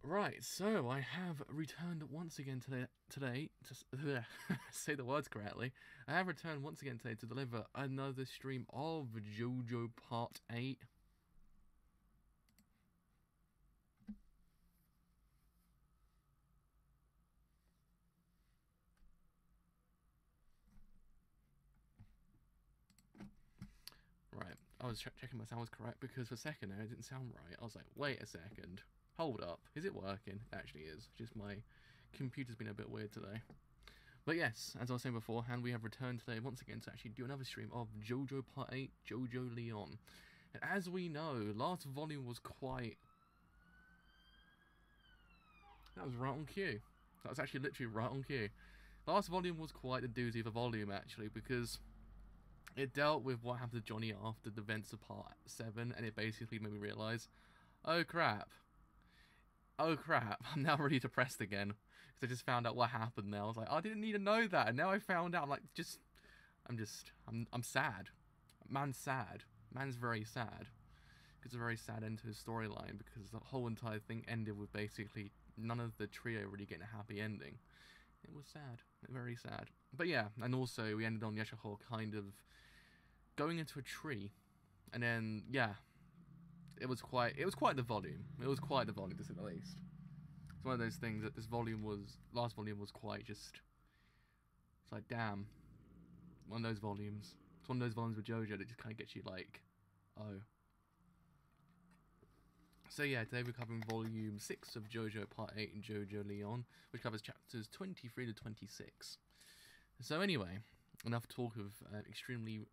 Right, so I have returned once again today to say the words correctly. I have returned once again today to deliver another stream of JoJo Part 8. Right, I was checking my sound was correct because for a second there it didn't sound right. I was like, wait a second, hold up, is it working? It actually is, just my computer's been a bit weird today. But yes, as I was saying beforehand, we have returned today once again to actually do another stream of JoJo Part 8, Jojolion. And as we know, last volume was quite... That was right on cue. That was actually literally right on cue. Last volume was quite a doozy of a volume, actually, because it dealt with what happened to Johnny after the events of Part 7, and it basically made me realise, oh crap, I'm now really depressed again, because I just found out what happened now. I was like, I didn't need to know that, and now I found out, I'm sad. Man's sad. Man's very sad. It's a very sad end to his storyline, because the whole entire thing ended with basically none of the trio really getting a happy ending. It was sad. Very sad. But yeah, and also we ended on Yeshahor kind of going into a tree, and then, yeah, it was quite the volume. It was quite the volume, to say the least. It's one of those things that last volume was quite just, it's like, damn, one of those volumes. It's one of those volumes with JoJo that just kind of gets you like, oh. So yeah, today we're covering volume 6 of JoJo Part 8 in Jojolion, which covers chapters 23 to 26. So anyway, enough talk of extremely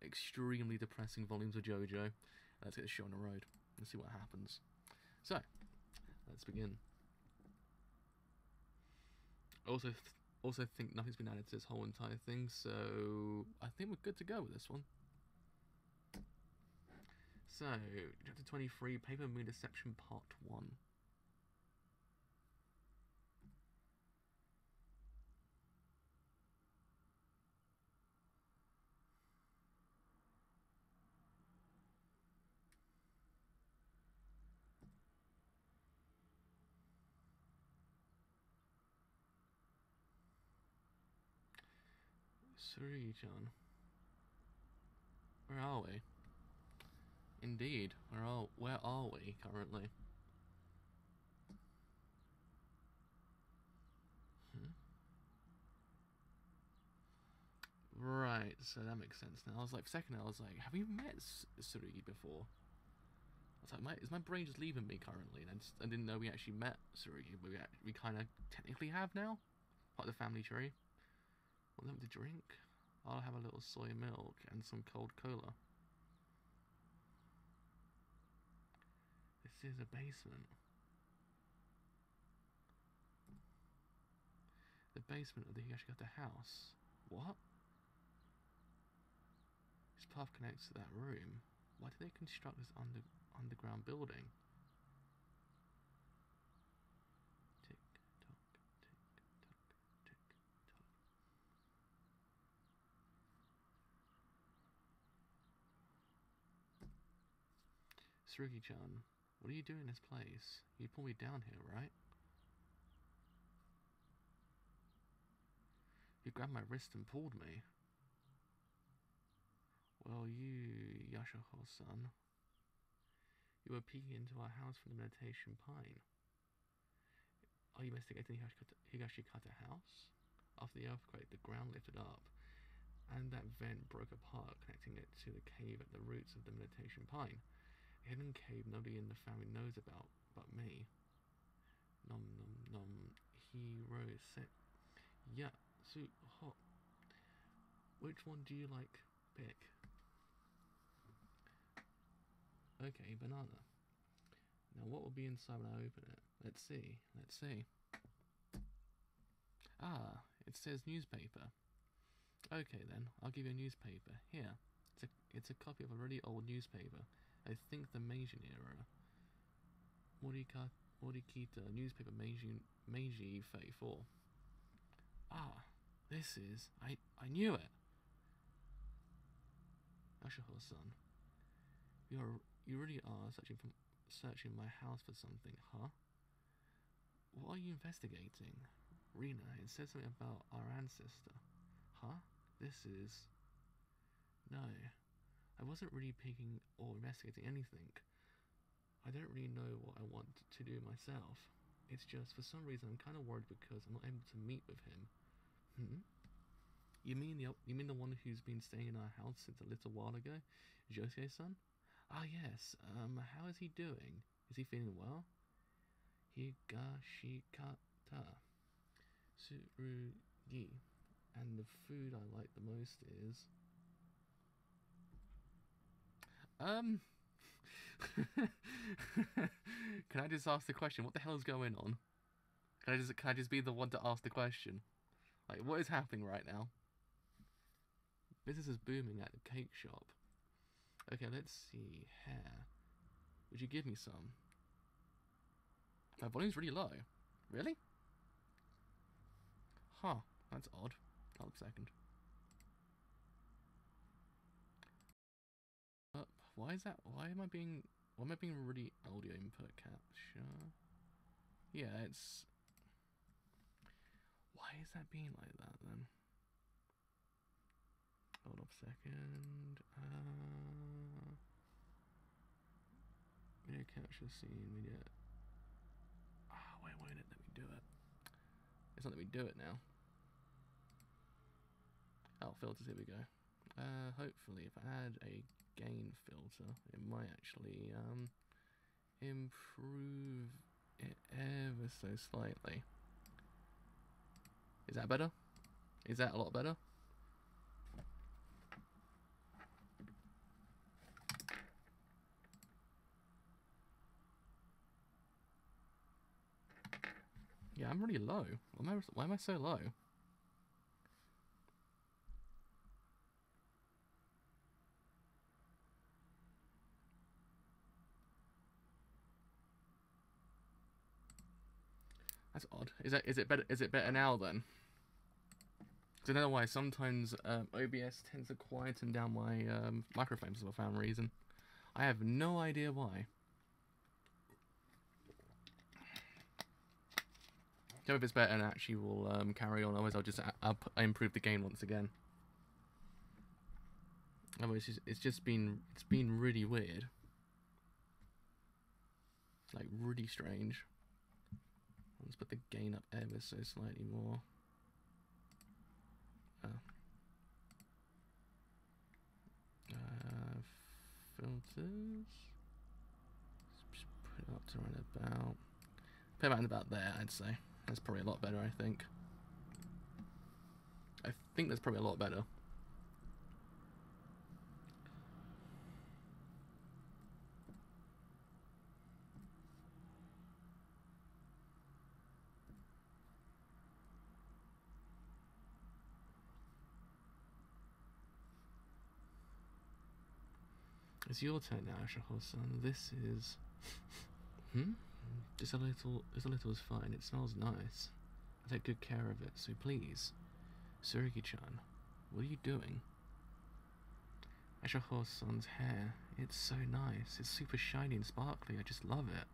depressing volumes of JoJo. Let's get the show on the road and see what happens. So, let's begin. Also think nothing's been added to this whole entire thing, so I think we're good to go with this one. So, chapter 23, Paper Moon Deception Part 1. Surui-chan. Where are we? Indeed, where are we currently? Right, so that makes sense now. I was like, for a second, I was like, have you met Surui before? I was like, is my brain just leaving me currently? And I didn't know we actually met Surui, but we kind of technically have now. Part of the family tree. Want something to drink? I'll have a little soy milk and some cold cola. This is a basement. The basement of the Higashikata house. What? This path connects to that room. Why did they construct this underground building? Tick tock, tick tock, tick tock. Surugi-chan, what are you doing in this place? You pulled me down here, right? You grabbed my wrist and pulled me. Well, you, Yashahou-san, you were peeking into our house from the meditation pine. Are you investigating the Higashikata house? After the earthquake, the ground lifted up, and that vent broke apart, connecting it to the cave at the roots of the meditation pine. A hidden cave nobody in the family knows about but me. Nom nom nom. Hero set. Yeah, so hot. Which one do you like? Pick. Okay, banana. Now what will be inside when I open it? Let's see. Let's see. Ah, it says newspaper. Okay then, I'll give you a newspaper. Here. It's a copy of a really old newspaper. I think the Meiji era. Morikita newspaper Meiji 34. Ah, this is... I knew it! Yashahou-san, you really are searching my house for something, huh? What are you investigating? Rena, it says something about our ancestor. Huh? This is... No. I wasn't really picking or investigating anything. I don't really know what I want to do myself. It's just, for some reason, I'm kind of worried because I'm not able to meet with him. Hmm? You mean the one who's been staying in our house since a little while ago? Josei-san? Ah, yes. How is he doing? Is he feeling well? Higashikata. Tsurugi. And the food I like the most is... Can I just ask the question? What the hell is going on? Can I just be the one to ask the question? Like, what is happening right now? Business is booming at the cake shop. Okay, let's see. Hair. Would you give me some? My volume's really low. Really? Huh. That's odd. Hold a second. Why is that? Why am I being really audio input capture? Yeah, it's... Why is that being like that then? Hold up a second. Video capture scene, video... wait, why didn't let me do it? It's not let me do it now. Oh, filters, here we go. Hopefully if I add a gain filter, it might actually improve it ever so slightly. Is that better? Is that a lot better? Yeah, I'm really low. Why am I so low? That's odd. Is it better now then? I don't know why. Sometimes OBS tends to quieten down my microphones for some reason. I have no idea why. Tell me if it's better and actually will carry on. Otherwise, I'll just improve the gain once again. Otherwise, it's been really weird, like really strange. Let's put the gain up ever so slightly more. Filters. Just put it up to right about. Put it about there, I'd say. That's probably a lot better, I think. I think that's probably a lot better. It's your turn now, Shaho-san. This is... Just a little is fine. It smells nice. I take good care of it, so please. Tsurugi-chan, what are you doing? Shaho-san's hair. It's so nice. It's super shiny and sparkly. I just love it.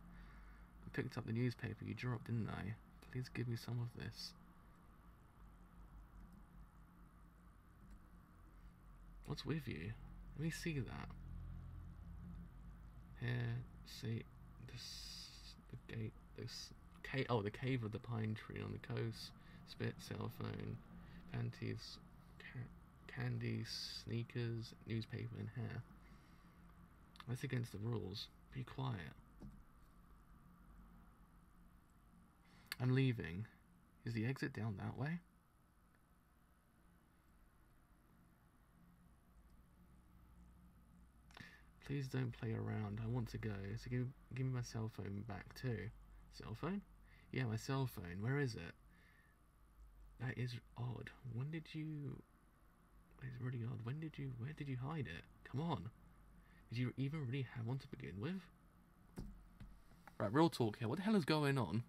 I picked up the newspaper you dropped, didn't I? Please give me some of this. What's with you? Let me see that. Here, see the gate. The cave of the pine tree on the coast. Spit, cell phone, panties, candy, sneakers, newspaper, and hair. That's against the rules. Be quiet. I'm leaving. Is the exit down that way? Please don't play around. I want to go. So give me my cell phone back too. Cell phone? Yeah, my cell phone. Where is it? That is odd. When did you... It's really odd. Where did you hide it? Come on. Did you even really have one to begin with? Right, real talk here. What the hell is going on?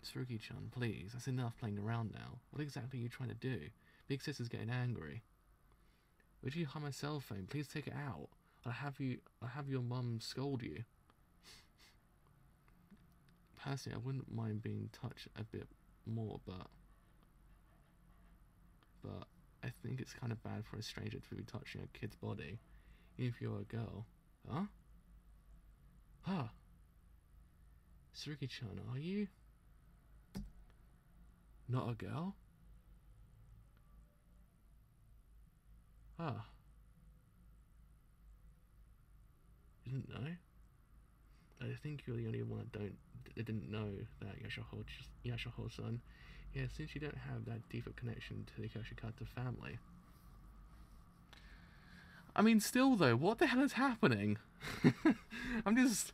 Tsurugi-chan, please. That's enough playing around now. What exactly are you trying to do? Big sister's getting angry. Where did you hide my cell phone? Please take it out. I'll have your mum scold you. Personally, I wouldn't mind being touched a bit more, but I think it's kind of bad for a stranger to be touching a kid's body, even if you're a girl. Huh? Ah. Suruki-chan, are you not a girl? Ah. You didn't know? I think you're the only one that didn't know that Yashaho-san. Yeah, since you don't have that deeper connection to the Yoshikata family. I mean, still though, what the hell is happening? I'm just...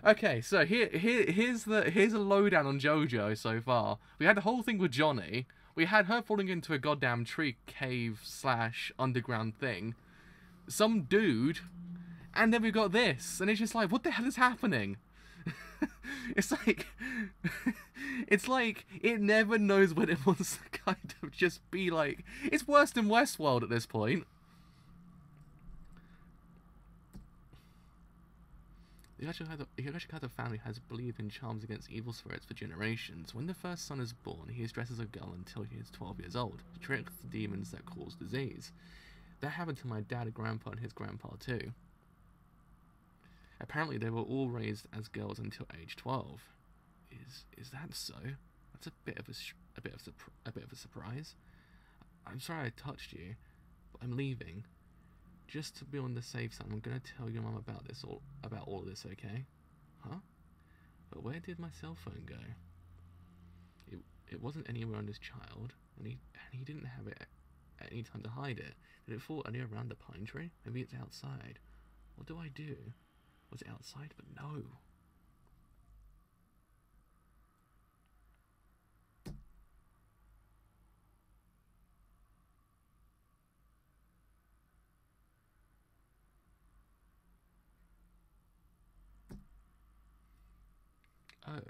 Okay, so here's a lowdown on JoJo so far. We had the whole thing with Johnny. We had her falling into a goddamn tree cave / underground thing. Some dude, and then we got this, and it's just like, what the hell is happening? It's like it never knows what it wants to kind of just be like. It's worse than Westworld at this point. The Yoshikata family has believed in charms against evil spirits for generations. When the first son is born, he is dressed as a girl until he is 12 years old, to trick the demons that cause disease. That happened to my dad, grandpa, and his grandpa too. Apparently, they were all raised as girls until age 12. Is that so? That's a bit of a surprise. I'm sorry I touched you, but I'm leaving. Just to be on the safe side, I'm gonna tell your mum about all of this, okay? Huh? But where did my cell phone go? It wasn't anywhere on this child, and he didn't have it at any time to hide it. Did it fall anywhere around the pine tree? Maybe it's outside. What do I do? Was it outside? But no. Oh,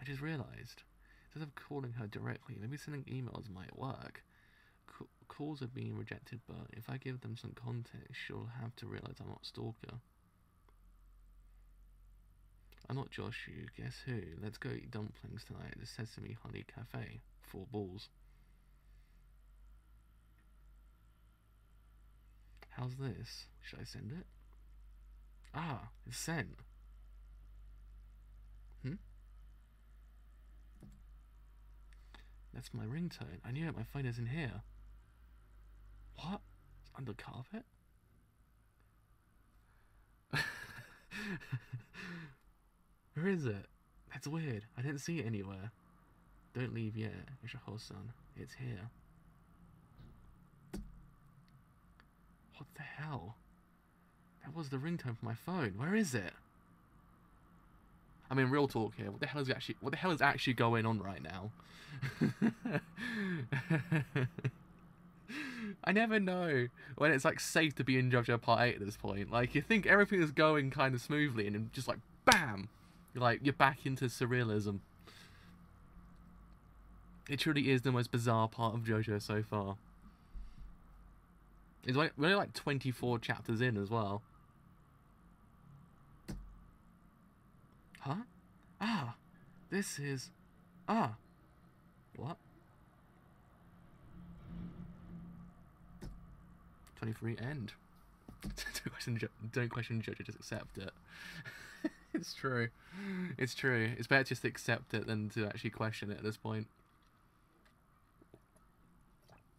I just realised. Instead of calling her directly, maybe sending emails might work. Calls are being rejected, but if I give them some context, she'll have to realise I'm not a stalker. I'm not Josh, you guess who? Let's go eat dumplings tonight at the Sesame Honey Cafe. 4 balls. How's this? Should I send it? Ah, it's sent. That's my ringtone. I knew it, my phone isn't here. What? It's under the carpet? Where is it? That's weird. I didn't see it anywhere. Don't leave yet, Yashaho-san. It's here. What the hell? That was the ringtone for my phone. Where is it? I mean, real talk here. What the hell is actually going on right now? I never know when it's like safe to be in JoJo Part 8 at this point. Like, you think everything is going kind of smoothly, and then just like BAM! You're back into surrealism. It truly is the most bizarre part of JoJo so far. It's like we're only like 24 chapters in as well. Huh? Ah, this is... Ah. What? 23 end. Don't question JoJo, just accept it. It's true. It's true. It's better just to accept it than to actually question it at this point.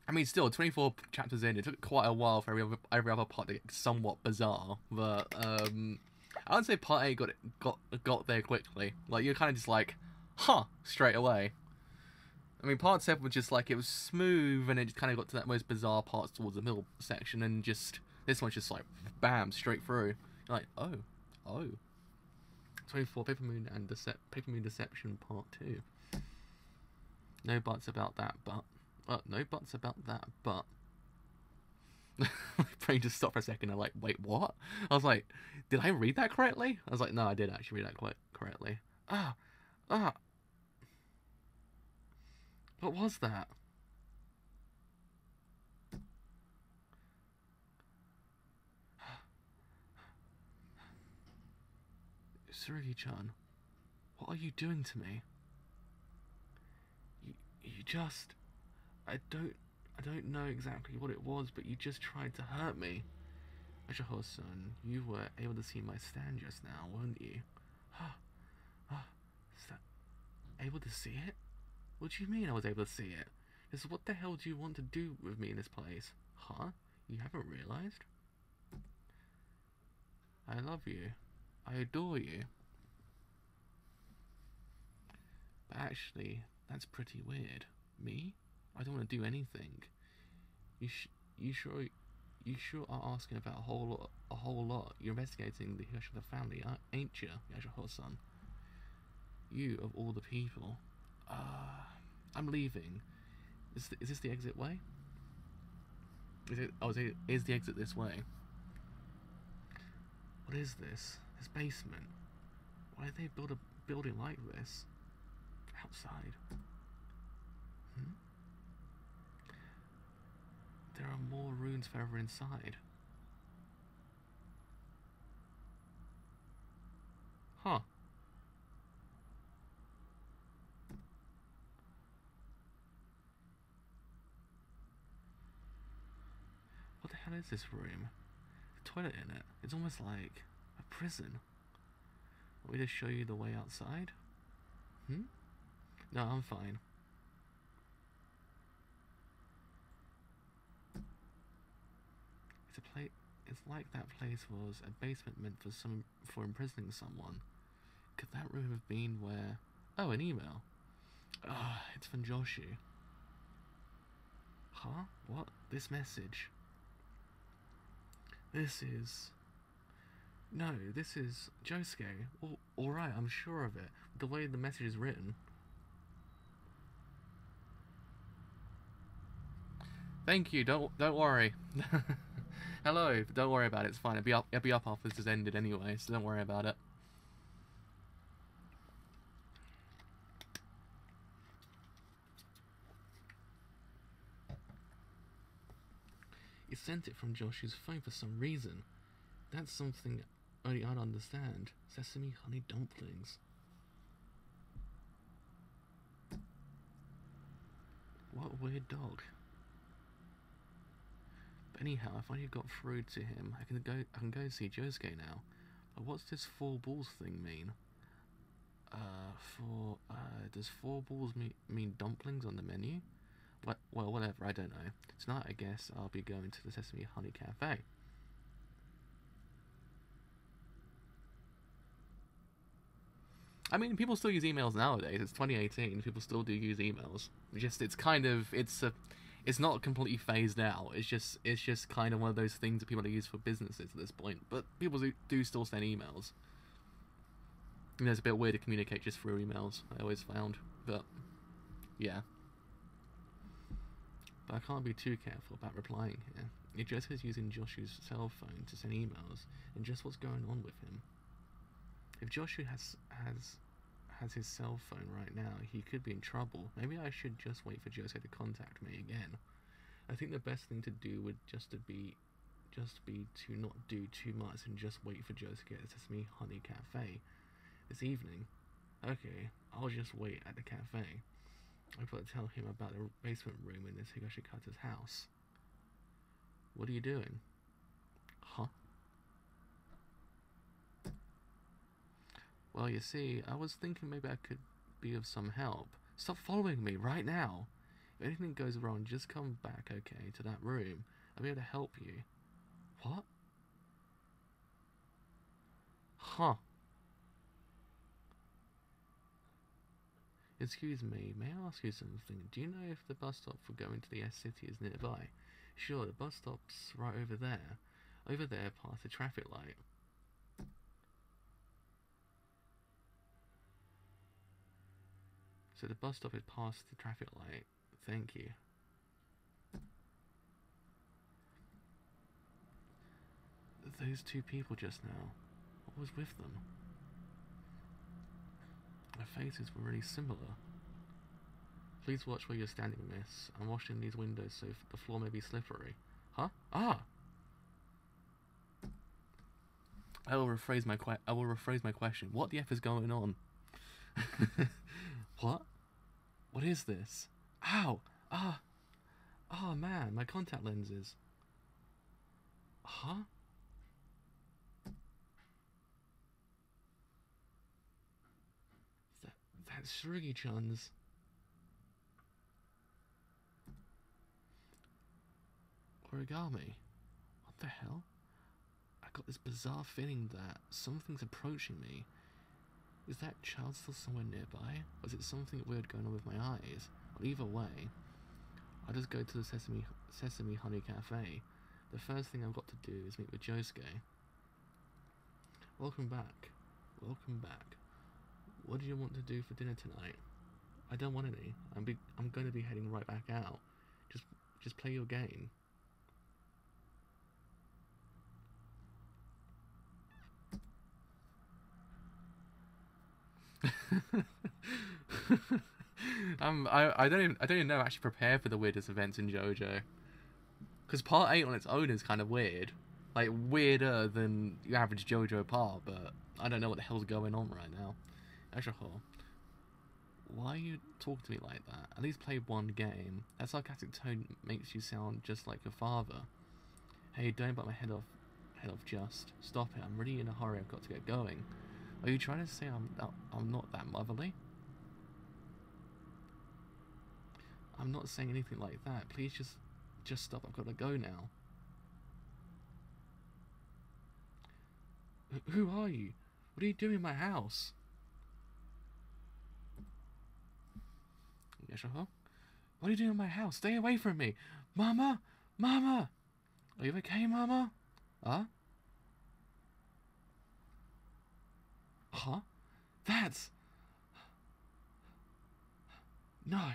I mean, still, 24 chapters in, it took quite a while for every other part to get somewhat bizarre, but, I would say Part 8 got there quickly. Like, you're kind of just like, huh, straight away. I mean, Part 7 was just like, it was smooth, and it just kind of got to that most bizarre parts towards the middle section, and just, this one's just like, bam, straight through. You're like, oh. 24, Paper Moon and Paper Moon Deception Part 2. No buts about that, but... no buts about that, but... My brain just stopped for a second. I'm like, wait, what? I was like, did I read that correctly? I was like, no, I did actually read that quite correctly. What was that? Tsurugi-chan. What are you doing to me? You just... I don't know exactly what it was, but you just tried to hurt me. Jojolion, you were able to see my stand just now, weren't you? Able to see it? What do you mean I was able to see it? Just what the hell do you want to do with me in this place? Huh? You haven't realized? I love you. I adore you. But actually, that's pretty weird. Me? I don't want to do anything. You sure are asking about a whole lot. You're investigating the history of the family, ain't you, Jojolion? You of all the people. I'm leaving. Is this the exit way? Is it? Oh, is the exit this way? What is this? This basement? Why did they build a building like this? Outside. There are more ruins further inside. Huh. What the hell is this room? A toilet in it. It's almost like a prison. Want me to show you the way outside? No, I'm fine. It's like that place was a basement meant for imprisoning someone. Could that room have been where... Oh, an email. It's from Joshu. Huh? What? This message? This is... No, this is Josuke. Alright, I'm sure of it. The way the message is written. Thank you, don't worry. Hello, don't worry about it, it's fine. It'll be up after this has ended anyway, so don't worry about it. You sent it from Joshu's phone for some reason. That's something only I'd understand. Sesame honey dumplings. What a weird dog. But anyhow, I finally got through to him. I can go see Josuke now. But what's this 4 balls thing mean? Does 4 balls mean dumplings on the menu? Well, whatever, I don't know. Tonight, I guess, I'll be going to the Sesame Honey Cafe. I mean, people still use emails nowadays. It's 2018. People still do use emails. It's not completely phased out. It's just kind of one of those things that people use for businesses at this point. But people do still send emails. You know, it's a bit weird to communicate just through emails, I always found. But, yeah. But I can't be too careful about replying here. If Jessica's using Joshu's cell phone to send emails, and just what's going on with him. If Joshu has his cell phone right now, he could be in trouble. Maybe I should just wait for Jessica to contact me again. I think the best thing to do would just be to not do too much and just wait for Jessica at Sesame Honey Cafe this evening. Okay, I'll just wait at the cafe. I've got to tell him about the basement room in this Higashikata's house. What are you doing? Huh? Well, you see, I was thinking maybe I could be of some help. Stop following me right now. If anything goes wrong, just come back, okay, to that room. I'll be able to help you. What? Huh. Excuse me, may I ask you something? Do you know if the bus stop for going to the S-City is nearby? Sure, the bus stop's right over there. Over there past the traffic light. So the bus stop is past the traffic light. Thank you. Those 2 people just now. What was with them? Their faces were really similar. Please watch where you're standing, miss. I'm washing these windows so the floor may be slippery. Huh? Ah! I will rephrase my question. What the F is going on? What? What is this? Ow! Ah! Oh man, my contact lenses. Huh? That's Shrugi-chan's. Origami. What the hell? I got this bizarre feeling that something's approaching me. Is that child still somewhere nearby? Or is it something weird going on with my eyes? Well, either way, I'll just go to the Sesame Honey Cafe. The first thing I've got to do is meet with Josuke. Welcome back. Welcome back. What do you want to do for dinner tonight? I don't want any. I'm going to be heading right back out. Just play your game. I don't even know actually prepare for the weirdest events in JoJo. Because part 8 on its own is kind of weird. Like, weirder than your average JoJo part, but I don't know what the hell's going on right now. Actually, why you talk to me like that? At least play one game. That sarcastic tone makes you sound just like your father. Hey, don't bite my head off just. Stop it, I'm really in a hurry, I've got to get going. Are you trying to say I'm not that motherly? I'm not saying anything like that. Please just stop, I've got to go now. Who are you? What are you doing in my house? Yashaho? What are you doing in my house? Stay away from me! Mama! Mama! Are you okay, Mama? Huh? Huh? That's... No.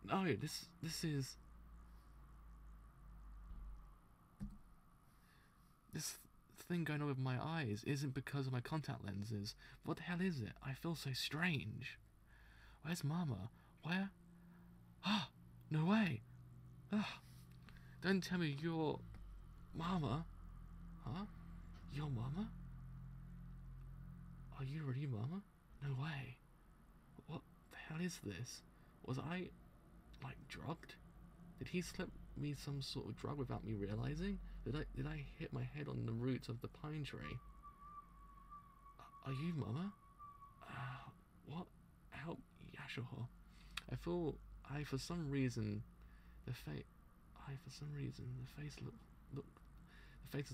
No, this is... This thing going on with my eyes isn't because of my contact lenses. What the hell is it? I feel so strange. Where's Mama? Where? Ah! No way! Ah! Don't tell me you're... Mama? Huh? Your Mama? Are you really Mama? No way. What the hell is this? Was I, like, drugged? Did he slip me some sort of drug without me realizing? Did I hit my head on the roots of the pine tree? Are you Mama? What? Help, Yashaho. For some reason, the faces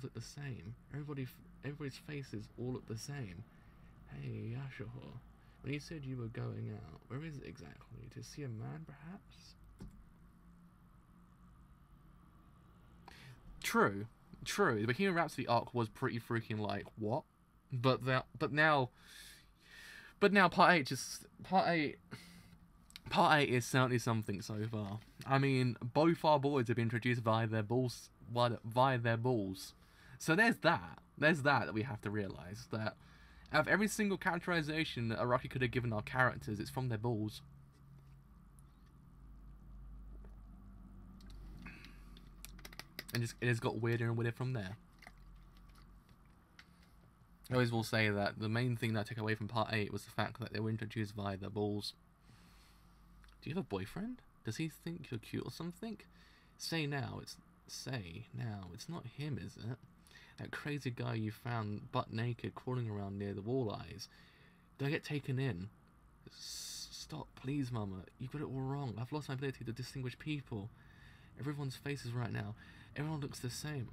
look the same. Everybody's faces all look the same. Hey, Yashaho. When you said you were going out, where is it exactly? To see a man, perhaps? True. The Bohemian Rhapsody arc was pretty freaking like, what? But now part 8 is certainly something so far. I mean, both our boys have been introduced via their balls. So there's that we have to realise, that out of every single characterization that Araki could have given our characters, it's from their balls. And it has got weirder and weirder from there. I always will say that the main thing that I took away from part 8 was the fact that they were introduced via their balls. Do you have a boyfriend? Does he think you're cute or something? Say now, it's not him, is it? That crazy guy you found butt naked crawling around near the wall eyes. Don't get taken in. Stop, please, Mama. You got it all wrong. I've lost my ability to distinguish people. Everyone's faces right now. Everyone looks the same.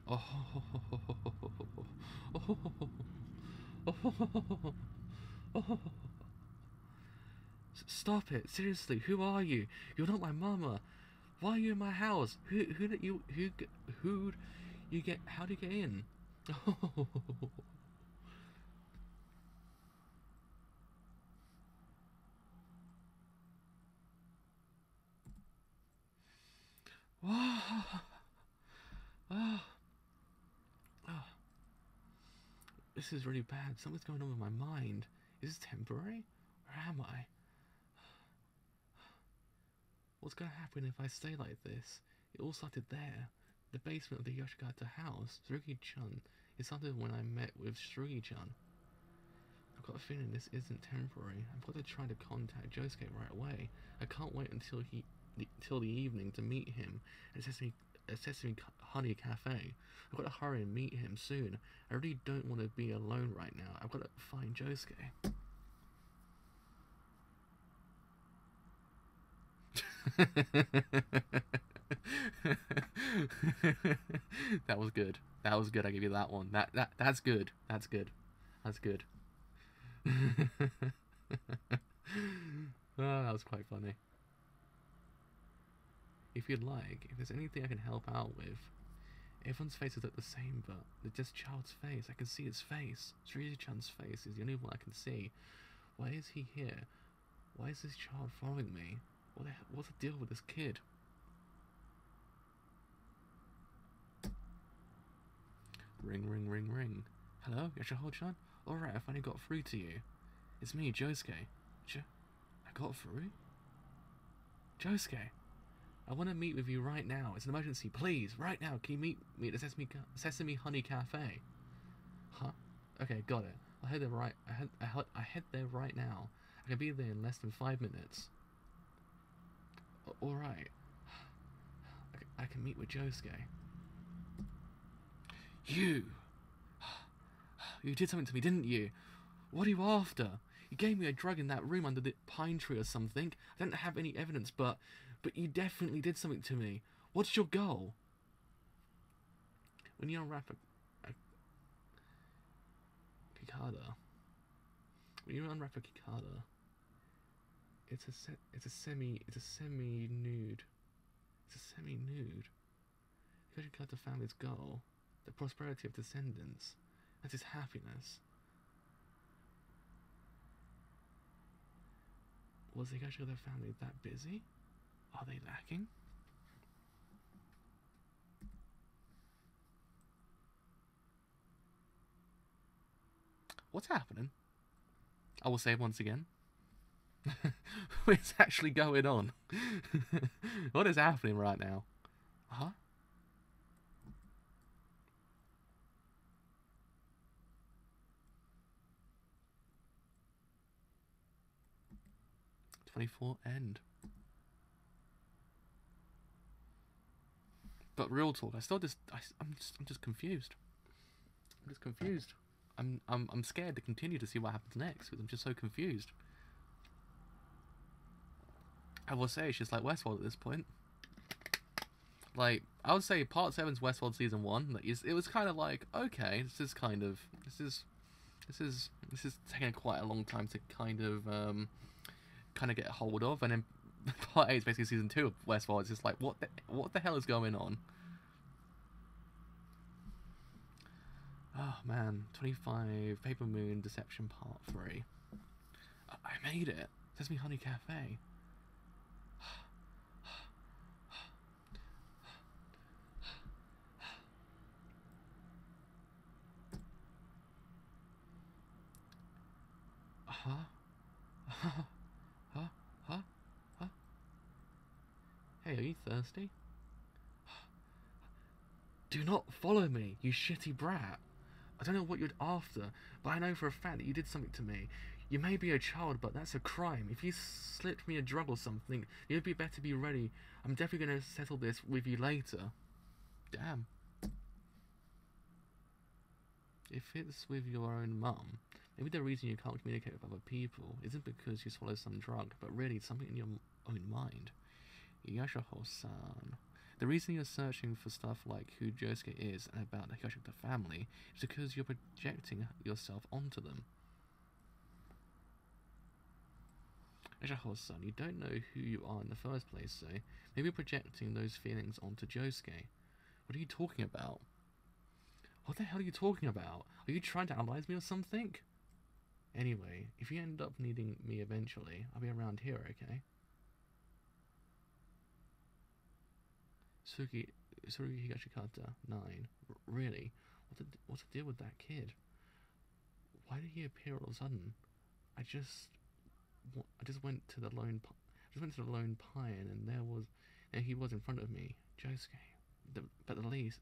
Stop it! Seriously, who are you? You're not my mama. Why are you in my house? How do you get in? This is really bad. Something's going on with my mind. Is this temporary? Where am I? What's going to happen if I stay like this? It all started there. The basement of the Yoshikata house. Tsurugi-chan. It started when I met with Tsurugi-chan. got a feeling this isn't temporary. I've got to try to contact Josuke right away. I can't wait until the evening to meet him at Sesame Honey Cafe. I've got to hurry and meet him soon. I really don't want to be alone right now. I've got to find Josuke. That was good. That was good. I give you that one. That's good. That's good. That's good. Oh, that was quite funny. If you'd like, if there's anything I can help out with. Everyone's faces look the same, but it's just Child's face. I can see his face. Shuji-chan's face is the only one I can see. Why is he here? Why is this child following me? What's the deal with this kid? Ring, ring, ring, ring. Hello, Yoshihiro-chan? Alright, I finally got through to you. It's me, Josuke. I got through? Josuke, I want to meet with you right now. It's an emergency. Please, right now. Can you meet me at the Sesame Honey Cafe? Huh? Okay, got it. I head there right now. I can be there in less than 5 minutes. Alright. I can meet with Josuke. You did something to me, didn't you? What are you after? You gave me a drug in that room under the pine tree or something. I don't have any evidence, but you definitely did something to me. What's your goal? When you unwrap a kikada, it's a semi-nude. It's a semi-nude. Because you got the family's goal, the prosperity of descendants. That is happiness. Was the Higashikata family that busy? Are they lacking? What's happening? I will say once again. What's actually going on? What is happening right now? Huh? End. But real talk, I'm just confused. I'm just confused. I'm scared to continue to see what happens next because I'm just so confused. I will say it's just like Westworld at this point. Like I would say Part 7's Westworld Season 1. Like, it was kind of like, okay, this is taking quite a long time to kind of get a hold of, and then Part 8 is basically Season 2 of Westworld. It's just like, what the hell is going on? Oh man, 25 Paper Moon Deception Part 3. I made it. Sesame Honey Cafe. Hey, are you thirsty? Do not follow me, you shitty brat. I don't know what you're after, but I know for a fact that you did something to me. You may be a child, but that's a crime. If you slipped me a drug or something, you'd be better be ready. I'm definitely going to settle this with you later. Damn. If it's with your own mum, maybe the reason you can't communicate with other people isn't because you swallowed some drug, but really something in your own mind. Yashahou-san. The reason you're searching for stuff like who Josuke is and about the Higashikata family is because you're projecting yourself onto them. Yashahou-san, you don't know who you are in the first place, so maybe projecting those feelings onto Josuke. What are you talking about? What the hell are you talking about? Are you trying to analyze me or something? Anyway, if you end up needing me eventually, I'll be around here, okay? Suki Higashikata 9. Really? What's the deal with that kid? Why did he appear all of a sudden? I just went to the lone pine, and there he was in front of me, Josuke. But at least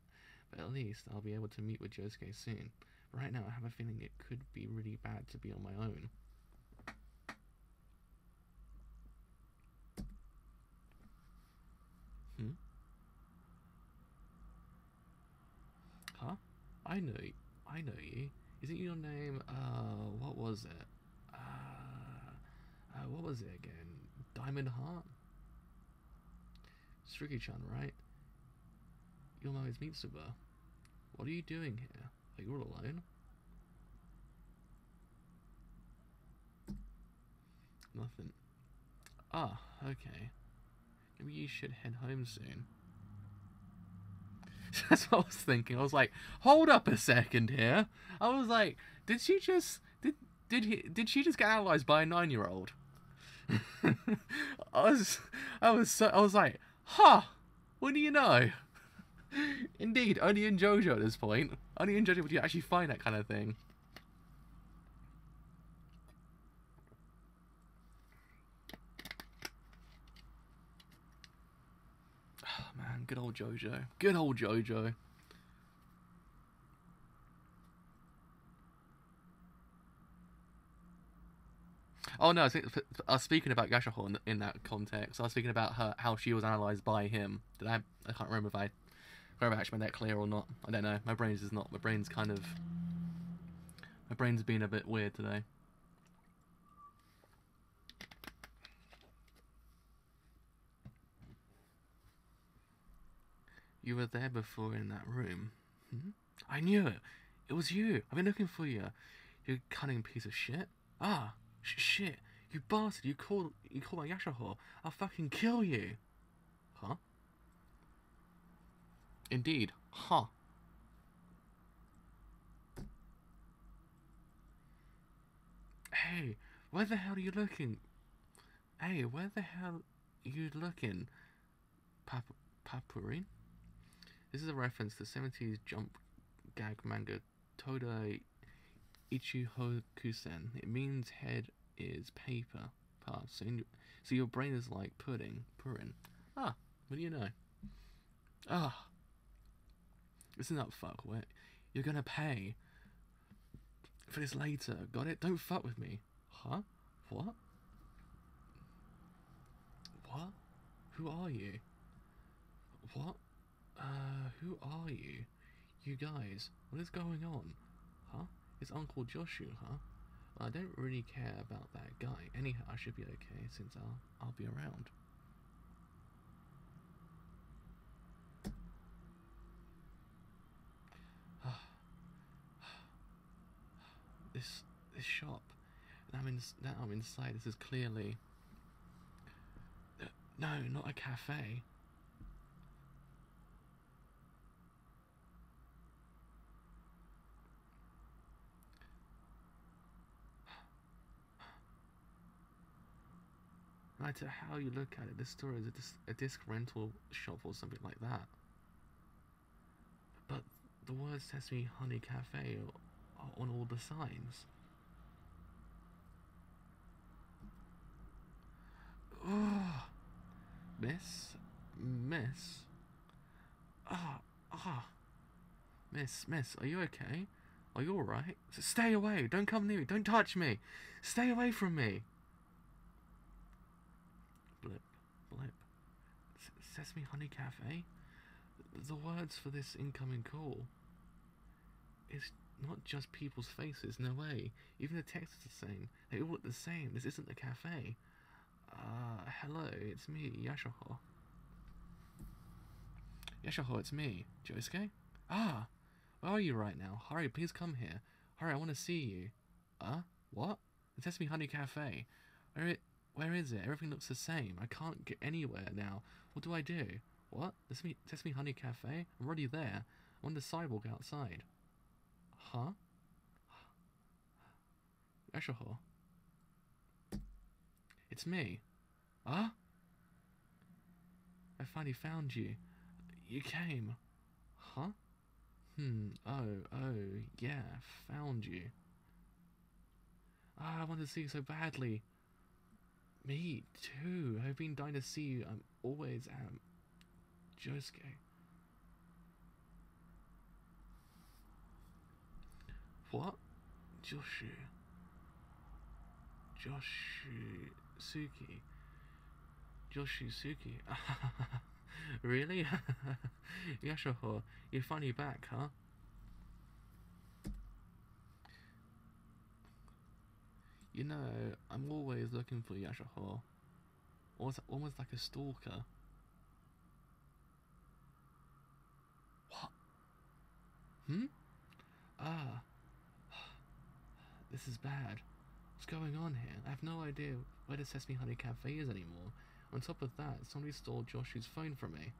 I'll be able to meet with Josuke soon. Right now, I have a feeling it could be really bad to be on my own. Huh? I know you. Isn't your name, what was it? What was it again? Diamond Heart? Suki-chan, right? Your mom is Mitsuba. What are you doing here? Are you all alone? Nothing. Ah, okay. Maybe you should head home soon. That's what I was thinking. I was like, hold up a second here. I was like, did she just get analyzed by a 9-year-old? I was like, huh, what do you know? Indeed, only in JoJo at this point. Only in JoJo would you actually find that kind of thing. Oh man, good old JoJo. Good old JoJo. Oh no, I was speaking about Yashahon in that context. I was speaking about how she was analysed by him. I can't remember if I actually made that clear or not. I don't know. My brain's been a bit weird today. You were there before in that room. I knew it. It was you. I've been looking for you. You cunning piece of shit. Ah, shit. You bastard. You called my Yashahor. I'll fucking kill you. Huh? Indeed. Huh. Hey, where the hell are you looking? Hey, where the hell are you looking? Papurin? This is a reference to 70s jump gag manga Toda Ichihokusen. It means head is paper. So your brain is like pudding. Purin. Ah, what do you know? Ah. Listen up, fuckwit. You're gonna pay for this later. Got it? Don't fuck with me. Huh? What? What? Who are you? What? Who are you? You guys, what is going on? Huh? It's Uncle Joshu, huh? Well, I don't really care about that guy. Anyhow, I should be okay since I'll be around. This shop. Now I'm inside. This is clearly no, not a cafe. No matter how you look at it, this store is a disc rental shop or something like that. But the words Sesame Honey Cafe are on all the signs. Oh, Miss, Miss, are you okay? Are you alright? Stay away, don't come near me, don't touch me, stay away from me. Blip. Sesame Honey Cafe? The words for this incoming call. It's not just people's faces, no way. Even the text is the same. They all look the same. This isn't the cafe. Hello, it's me, Yashahor. Yashahor, it's me. Josuke? Ah, where are you right now? Hurry, please come here. Hurry, I want to see you. What? The Sesame Honey Cafe. Where is it? Everything looks the same. I can't get anywhere now. What do I do? What? The Sesame Honey Cafe? I'm already there. I'm on the sidewalk outside. Huh? Yashahor. It's me. I finally found you. You came. Huh? Oh, yeah, found you. I wanted to see you so badly. Me too. I've been dying to see you. I'm always am. Josuke. What? Joshi. Suki. Suki. Really? Yashaho, you're funny back, huh? You know, I'm always looking for Yashaho. Almost like a stalker. What? Ah. This is bad. What's going on here? I have no idea where the Sesame Honey Cafe is anymore. On top of that, somebody stole Joshu's phone from me.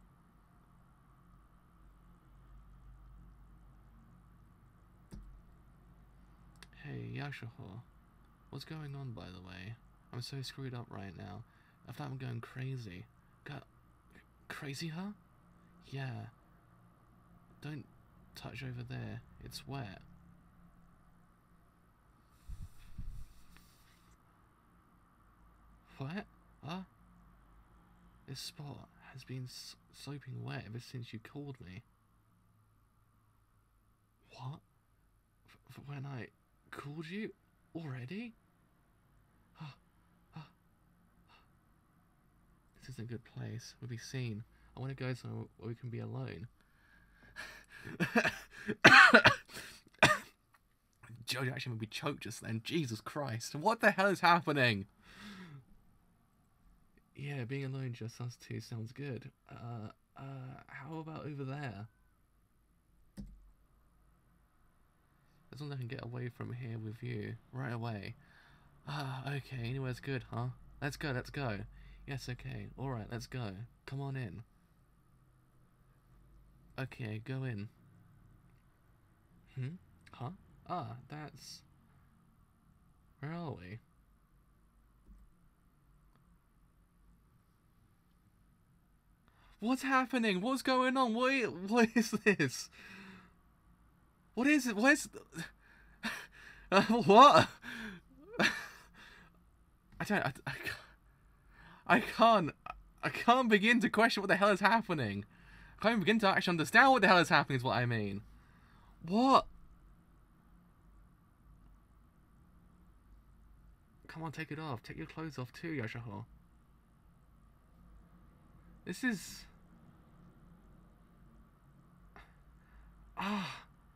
Hey, Yashaho. What's going on, by the way? I'm so screwed up right now. I feel like I'm going crazy. Crazy, huh? Yeah. Don't touch over there. It's wet. What? Huh? This spot has been soaping wet ever since you called me. What? When I called you? Already? This isn't a good place. We'll be seen. I want to go somewhere where we can be alone. Jojo actually made me choke just then. Jesus Christ. What the hell is happening? Yeah, being alone, just us two, sounds good. How about over there? As long as I can get away from here with you, right away. Okay, anywhere's good, huh? Let's go, let's go. Yes, okay, alright, let's go. Come on in. Okay, go in. Huh? That's... Where are we? What's happening? What's going on? What is this? What is it? What is... what? I can't begin to question what the hell is happening. I can't even begin to actually understand what the hell is happening is what I mean. What? Come on, take it off. Take your clothes off too, Yashaho. This is...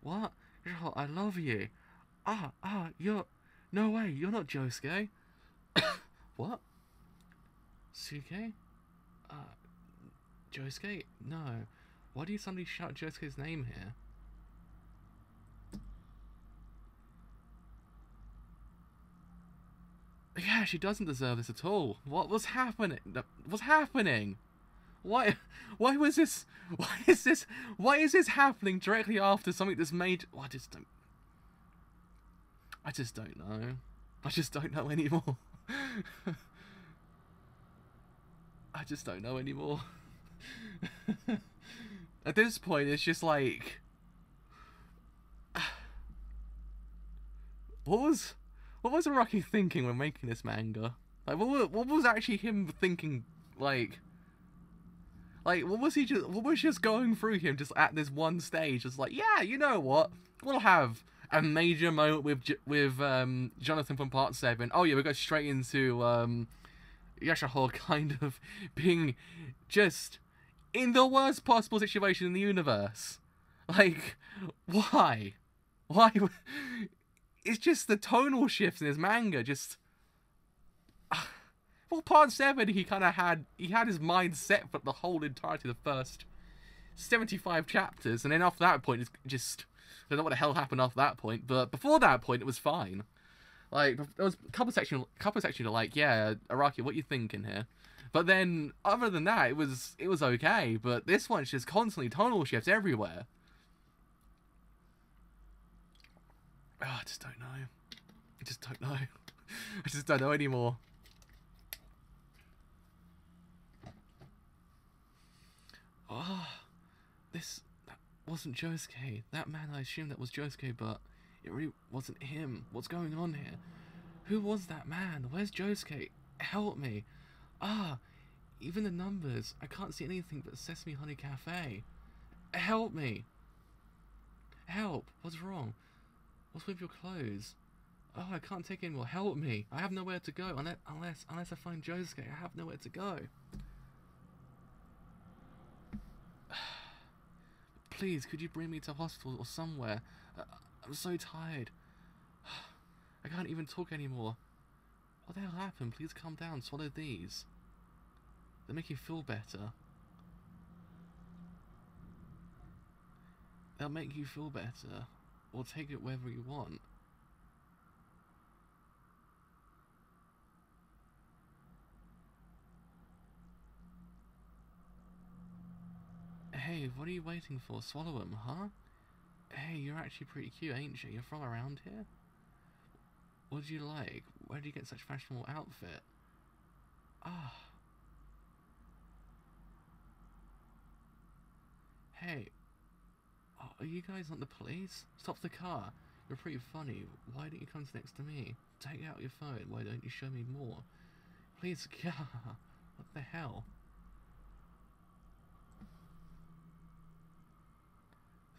what? Yashaho, I love you. You're... No way, you're not Josuke. What? Suke? Josuke? No. Why do you suddenly shout Josuke's name here? Yeah, she doesn't deserve this at all. What was happening? What's happening? Why is this happening directly after something that's made... I just don't know. I just don't know anymore. I just don't know anymore. At this point, it's just like... What was Araki thinking when making this manga? Like, what was actually him thinking, what was just going through him just at this one stage? Just like, yeah, you know what? We'll have a major moment with Jonathan from Part 7. Oh yeah, we'll go straight into Yashaho kind of being just in the worst possible situation in the universe. Like, why? Why? It's just the tonal shifts in his manga. Just, well, Part 7, he had his mind set for the whole entirety of the first 75 chapters, and then after that point, it's just, I don't know what the hell happened after that point, but before that point, it was fine. Like, there was a couple sections are like, yeah, Araki, what you thinking here? But then, other than that, it was okay. But this one's just constantly tonal shifts everywhere. I just don't know. I just don't know. I just don't know anymore. That wasn't Josuke. That man, I assumed that was Josuke, but it really wasn't him. What's going on here? Who was that man? Where's Josuke? Help me. Even the numbers. I can't see anything but Sesame Honey Cafe. Help me. Help. What's wrong? What's with your clothes? Oh, I can't take any more. Help me. I have nowhere to go unless I find Josuke. I have nowhere to go. Please, could you bring me to hospital or somewhere? I'm so tired. I can't even talk anymore. What the hell happened? Please calm down. Swallow these. They'll make you feel better. They'll make you feel better. Or take it wherever you want. Hey, what are you waiting for? Swallow them, huh? Hey, you're actually pretty cute, ain't you? You're from around here? What do you like? Where do you get such a fashionable outfit? Ah. Hey. Oh, are you guys not the police? Stop the car. You're pretty funny. Why don't you come next to me? Take out your phone. Why don't you show me more? Please, yeah. What the hell?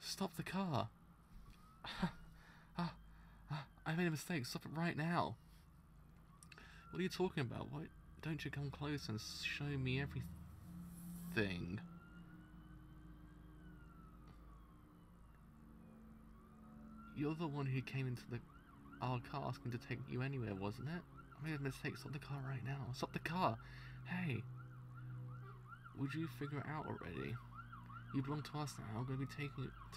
Stop the car. I made a mistake. Stop it right now. What are you talking about? Why don't you come close and show me everything? You're the one who came into our car asking to take you anywhere, wasn't it? I made a mistake. Stop the car right now. Stop the car. Hey. Would you figure it out already? You belong to us now. I'm going to be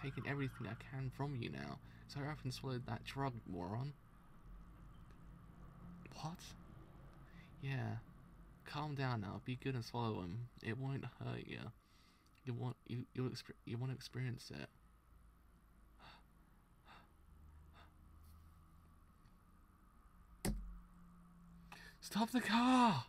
taking everything I can from you now. So hurry up and swallow that drug, moron. What? Yeah. Calm down now. Be good and swallow them. It won't hurt you. You want to experience it. Stop the car!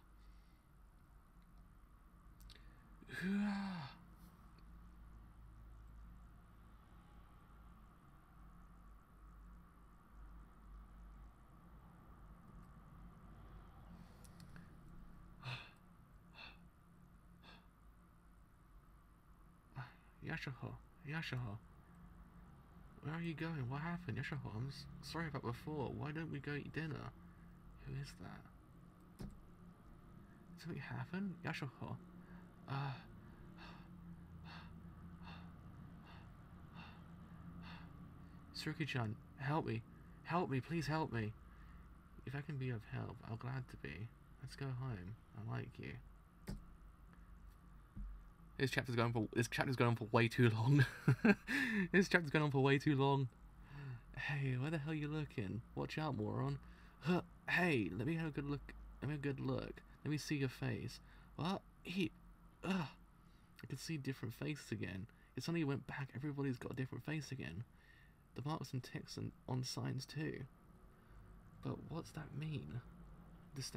Yashaho. Where are you going? What happened? Yashaho, I'm sorry about before. Why don't we go eat dinner? Who is that? Something happened? Yashaho. Suruki-chan, help me. Help me, please help me. If I can be of help, I'm glad to be. Let's go home. I like you. This chapter's going on for way too long. This chapter's going on for way too long. Hey, where the hell are you looking? Watch out, moron. Hey, let me have a good look. Let me see your face. What? I can see different faces again. It suddenly went back. Everybody's got a different face again. The marks and ticks on signs too. But what's that mean? If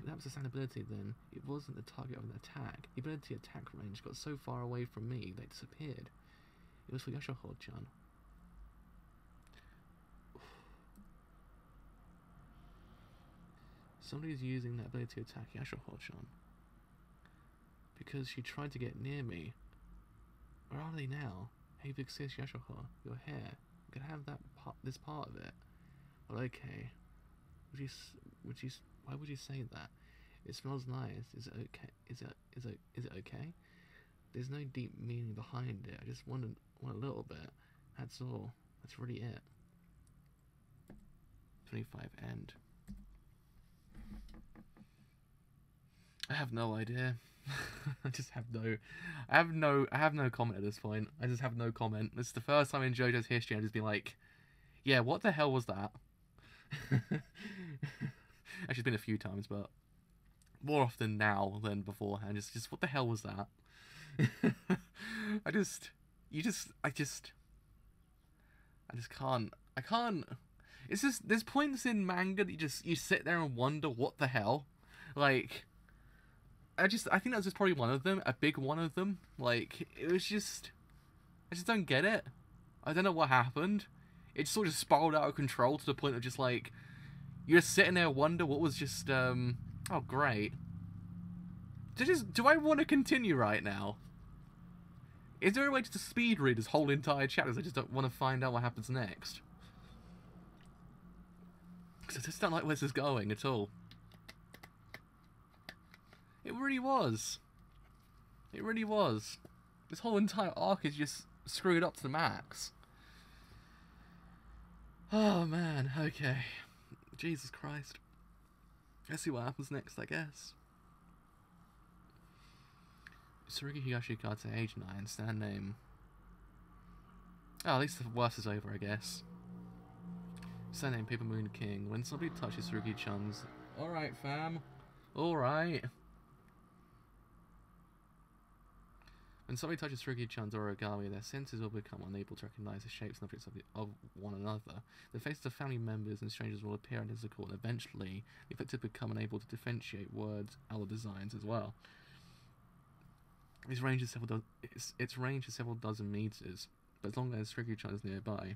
that was a stand ability, then it wasn't the target of an attack. The ability attack range got so far away from me they disappeared. It was for Yashaho-chan. Somebody's using that ability to attack Yashaho-chan. Because she tried to get near me. Where are they now? Hey, big sis Yashaho, your hair. You can have this part of it. Well, okay. Why would you say that? It smells nice. Is it okay? Is it okay? There's no deep meaning behind it. I just want a little bit. That's all. That's really it. 25 end. I have no idea. I have no comment at this point. I just have no comment. This is the first time in JoJo's history I've just been like, yeah, what the hell was that? Actually, it's been a few times, but more often now than beforehand. Just what the hell was that? I just can't. I can't. It's just, there's points in manga that you sit there and wonder what the hell. Like, I think that's just probably one of them, a big one of them. Like, it was just, I just don't get it. I don't know what happened. It sort of spiraled out of control to the point of just like, you're just sitting there and wonder what was just, oh great. Do I want to continue right now? Is there a way to speed read this whole entire chapter? I just don't want to find out what happens next. Because I just don't like where this is going at all. It really was. It really was. This whole entire arc is just screwed up to the max. Oh man, okay. Jesus Christ. Let's see what happens next, I guess. Tsurugi Higashikata, age 9, stand name. Oh, at least the worst is over, I guess. Stand name, Paper Moon King. When somebody touches Tsurugi-chan's... Alright, fam. Alright. When somebody touches Tsurugi-chan's origami, their senses will become unable to recognize the shapes and objects of one another. The faces of family members and strangers will appear identical, and eventually, the affected become unable to differentiate words or designs as well. Its range is several dozen meters, but as long as Tsurugi-chan is nearby,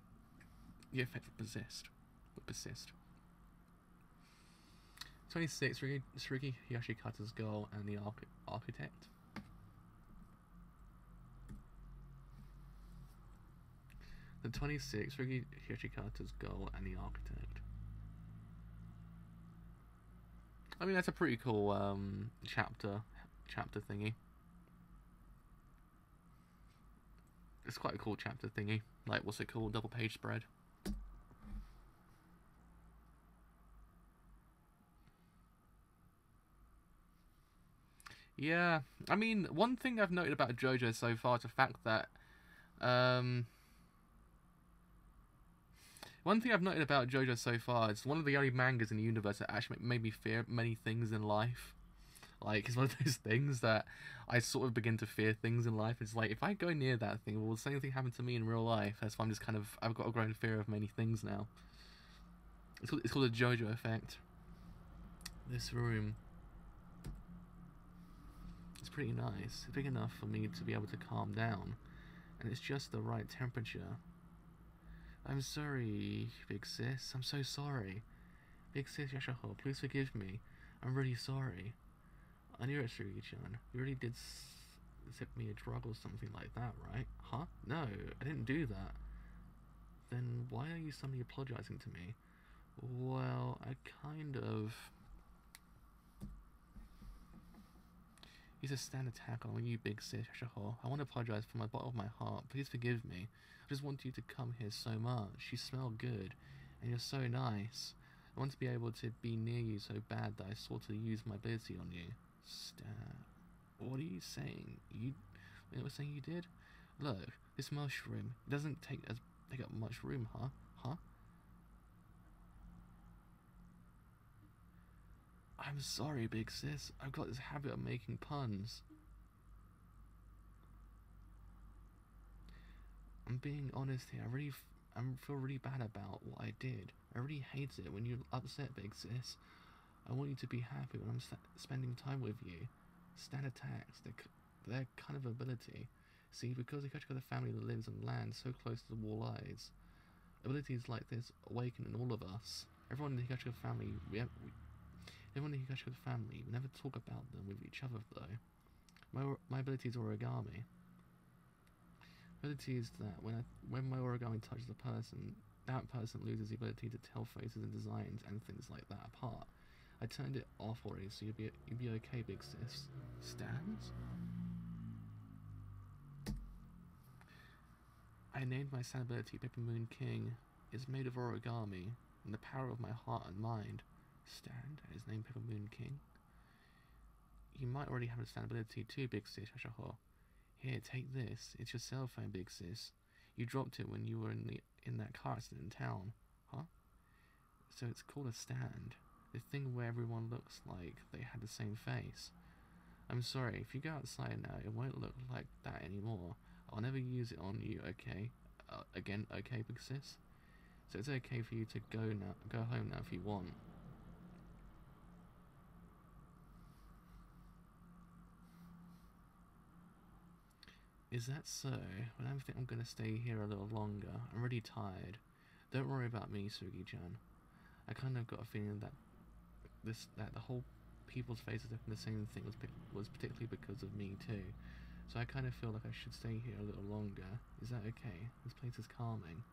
the effect will persist. 26. Tsurugi Higashikata's goal and the architect. The 26, Tsurugi Higashikata's goal and the architect. I mean, that's a pretty cool chapter thingy. It's quite a cool chapter thingy. Like, what's it called? Double page spread. Yeah, I mean, one thing I've noted about JoJo so far is the fact that one thing I've noted about JoJo so far is one of the only mangas in the universe that actually made me fear many things in life. Like, it's one of those things that I sort of begin to fear things in life. It's like, if I go near that thing, will the same thing happen to me in real life? That's why I'm just kind of, I've got a growing fear of many things now. It's called the JoJo effect. This room. It's pretty nice. It's big enough for me to be able to calm down. And it's just the right temperature. I'm sorry, big sis. I'm so sorry. Big sis Yashaho, please forgive me. I'm really sorry. I knew it, Tsurugi-chan. You really did zip me a drug or something like that, right? Huh? No, I didn't do that. Then why are you suddenly apologizing to me? Well, I kind of... He's a stand attack on you, big sis Yashaho. I want to apologize from the bottom of my heart. Please forgive me. I just want you to come here so much. You smell good, and you're so nice. I want to be able to be near you so bad that I sort of use my ability on you. What are you saying? You were saying you did? Look, this mushroom doesn't take up much room, huh? Huh? I'm sorry, big sis. I've got this habit of making puns. I'm being honest here. I feel really bad about what I did. I really hate it when you're upset, big sis. I want you to be happy when I'm spending time with you. Stand attacks, they're kind of ability. See, because the Higashikata family lives on land so close to the wall eyes, abilities like this awaken in all of us. Everyone in the Higashikata family, we never talk about them with each other though. My ability is origami. Ability is that when my origami touches a person, that person loses the ability to tell faces and designs and things like that apart. I turned it off already, so you'll be okay, big sis. Stands? I named my stand ability Paper Moon King. It's made of origami and the power of my heart and mind. Stand? His name Paper Moon King. You might already have a stand ability too, big sis Shashaho. Here, take this. It's your cell phone, big sis. You dropped it when you were in that car accident in town. Huh? So it's called a stand. The thing where everyone looks like they had the same face. I'm sorry, if you go outside now, it won't look like that anymore. I'll never use it on you, okay? Again, okay, big sis? So it's okay for you to go home now if you want. Is that so? Well, I think I'm gonna stay here a little longer. I'm really tired. Don't worry about me, Tsurugi-chan. I kind of got a feeling that the whole people's faces looking the same thing was particularly because of me too. So I kind of feel like I should stay here a little longer. Is that okay? This place is calming.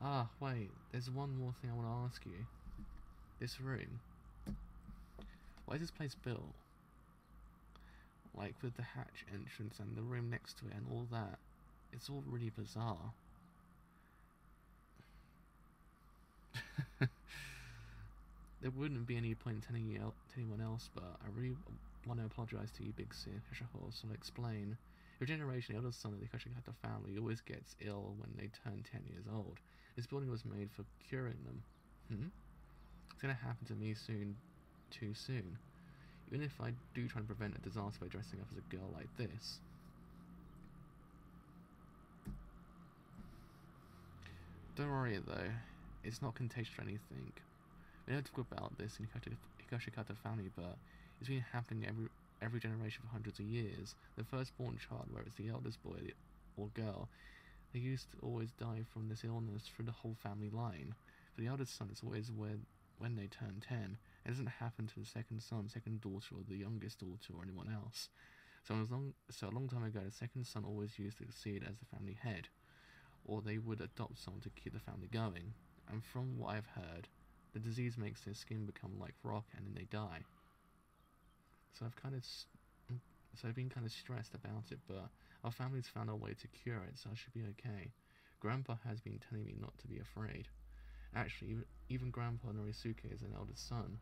Ah, wait. There's one more thing I want to ask you. This room. Why is this place built? Like with the hatch entrance and the room next to it and all that. It's all really bizarre. There wouldn't be any point in telling anyone else, but I really want to apologise to you, Big Sid, so I'll explain. Your generation, the eldest son of the Kashikata family, always gets ill when they turn 10 years old. This building was made for curing them. It's gonna happen to me soon, too soon. Even if I do try and prevent a disaster by dressing up as a girl like this. Don't worry though, it's not contagious or anything. We don't talk about this in Higashikata family, but it's been happening every generation for hundreds of years. The firstborn child, whether it's the eldest boy or girl, they used to always die from this illness through the whole family line. For the eldest son, it's always when they turn 10. It doesn't happen to the second son, second daughter, or the youngest daughter, or anyone else. So a long time ago, the second son always used to succeed as the family head, or they would adopt someone to keep the family going. And from what I've heard, the disease makes their skin become like rock, and then they die. So I've been kind of stressed about it, but our family's found a way to cure it, so I should be okay. Grandpa has been telling me not to be afraid. Actually, even Grandpa Norisuke is an eldest son,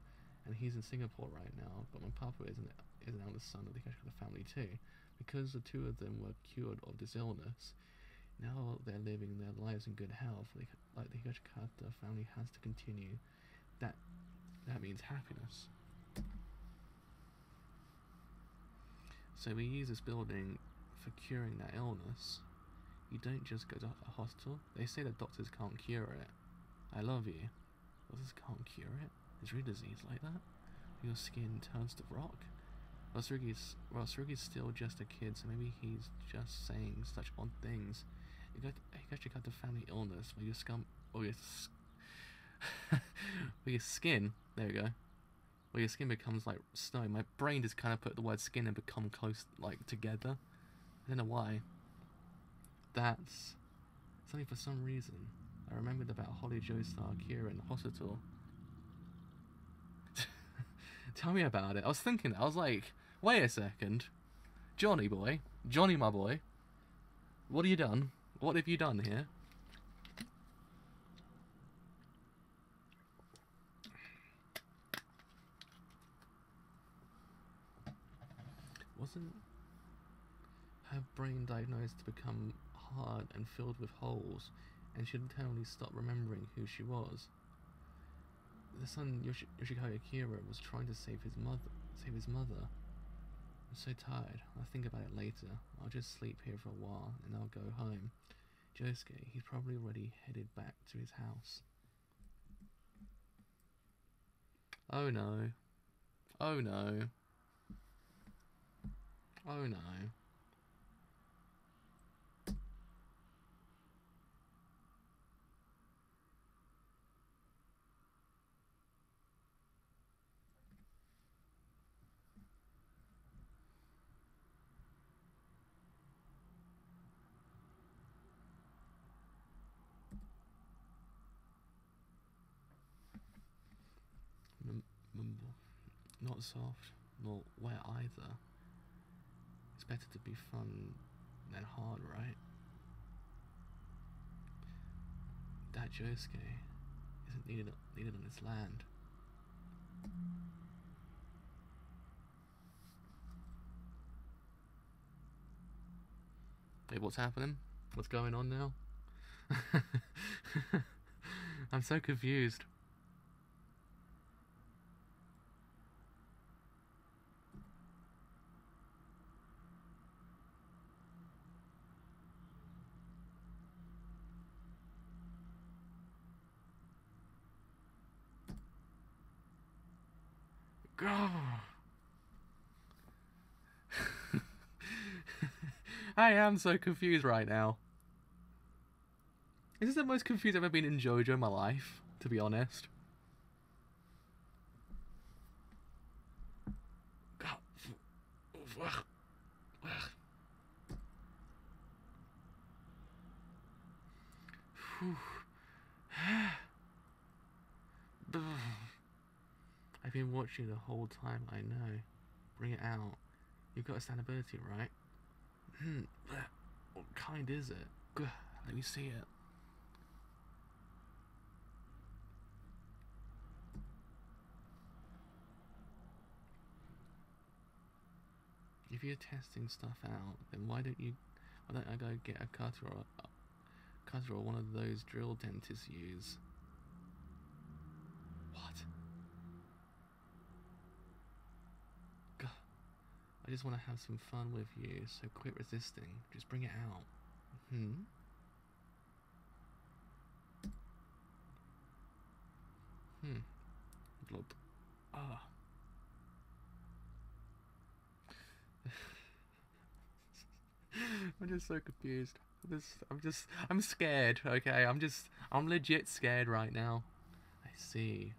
and he's in Singapore right now, but my papa is an eldest son of the Higashikata family too. Because the two of them were cured of this illness, now they're living their lives in good health, like the Higashikata family has to continue. That means happiness. So we use this building for curing that illness. You don't just go to a hospital. They say that doctors can't cure it. I love you. Doctors can't cure it? Is there a disease like that? Your skin turns to rock? Well, Surugi's still just a kid, so maybe he's just saying such odd things. You actually got the family illness where your skin, there you go, where your skin becomes like snow. My brain just kind of put the word skin and become close, like, together. I don't know why. That's something for some reason. I remembered about Holly Joestar Akira in the hospital. Tell me about it. I was thinking, I was like, wait a second. Johnny boy, Johnny my boy, what have you done? What have you done here? Wasn't her brain diagnosed to become hard and filled with holes, and she'd entirely stopped remembering who she was? The son Yoshihiko Akira was trying to save his mother. I'm so tired. I'll think about it later. I'll just sleep here for a while and I'll go home. Josuke, he's probably already headed back to his house. Oh no. Oh no. Oh no. Not soft, nor wet either. It's better to be fun than hard, right? That Josuke isn't needed on this land. Wait, what's happening? What's going on now? I'm so confused. I am so confused right now. This is the most confused I've ever been in JoJo in my life, to be honest. been watching the whole time, I know. Bring it out. You've got a stand ability, right? What kind is it? Let me see it. If you're testing stuff out, then why don't I go get a cutter or one of those drill dentists use? What? God, I just want to have some fun with you, so quit resisting. Just bring it out. Blood. Ah. I'm just so confused. I'm scared, okay? I'm legit scared right now. I see.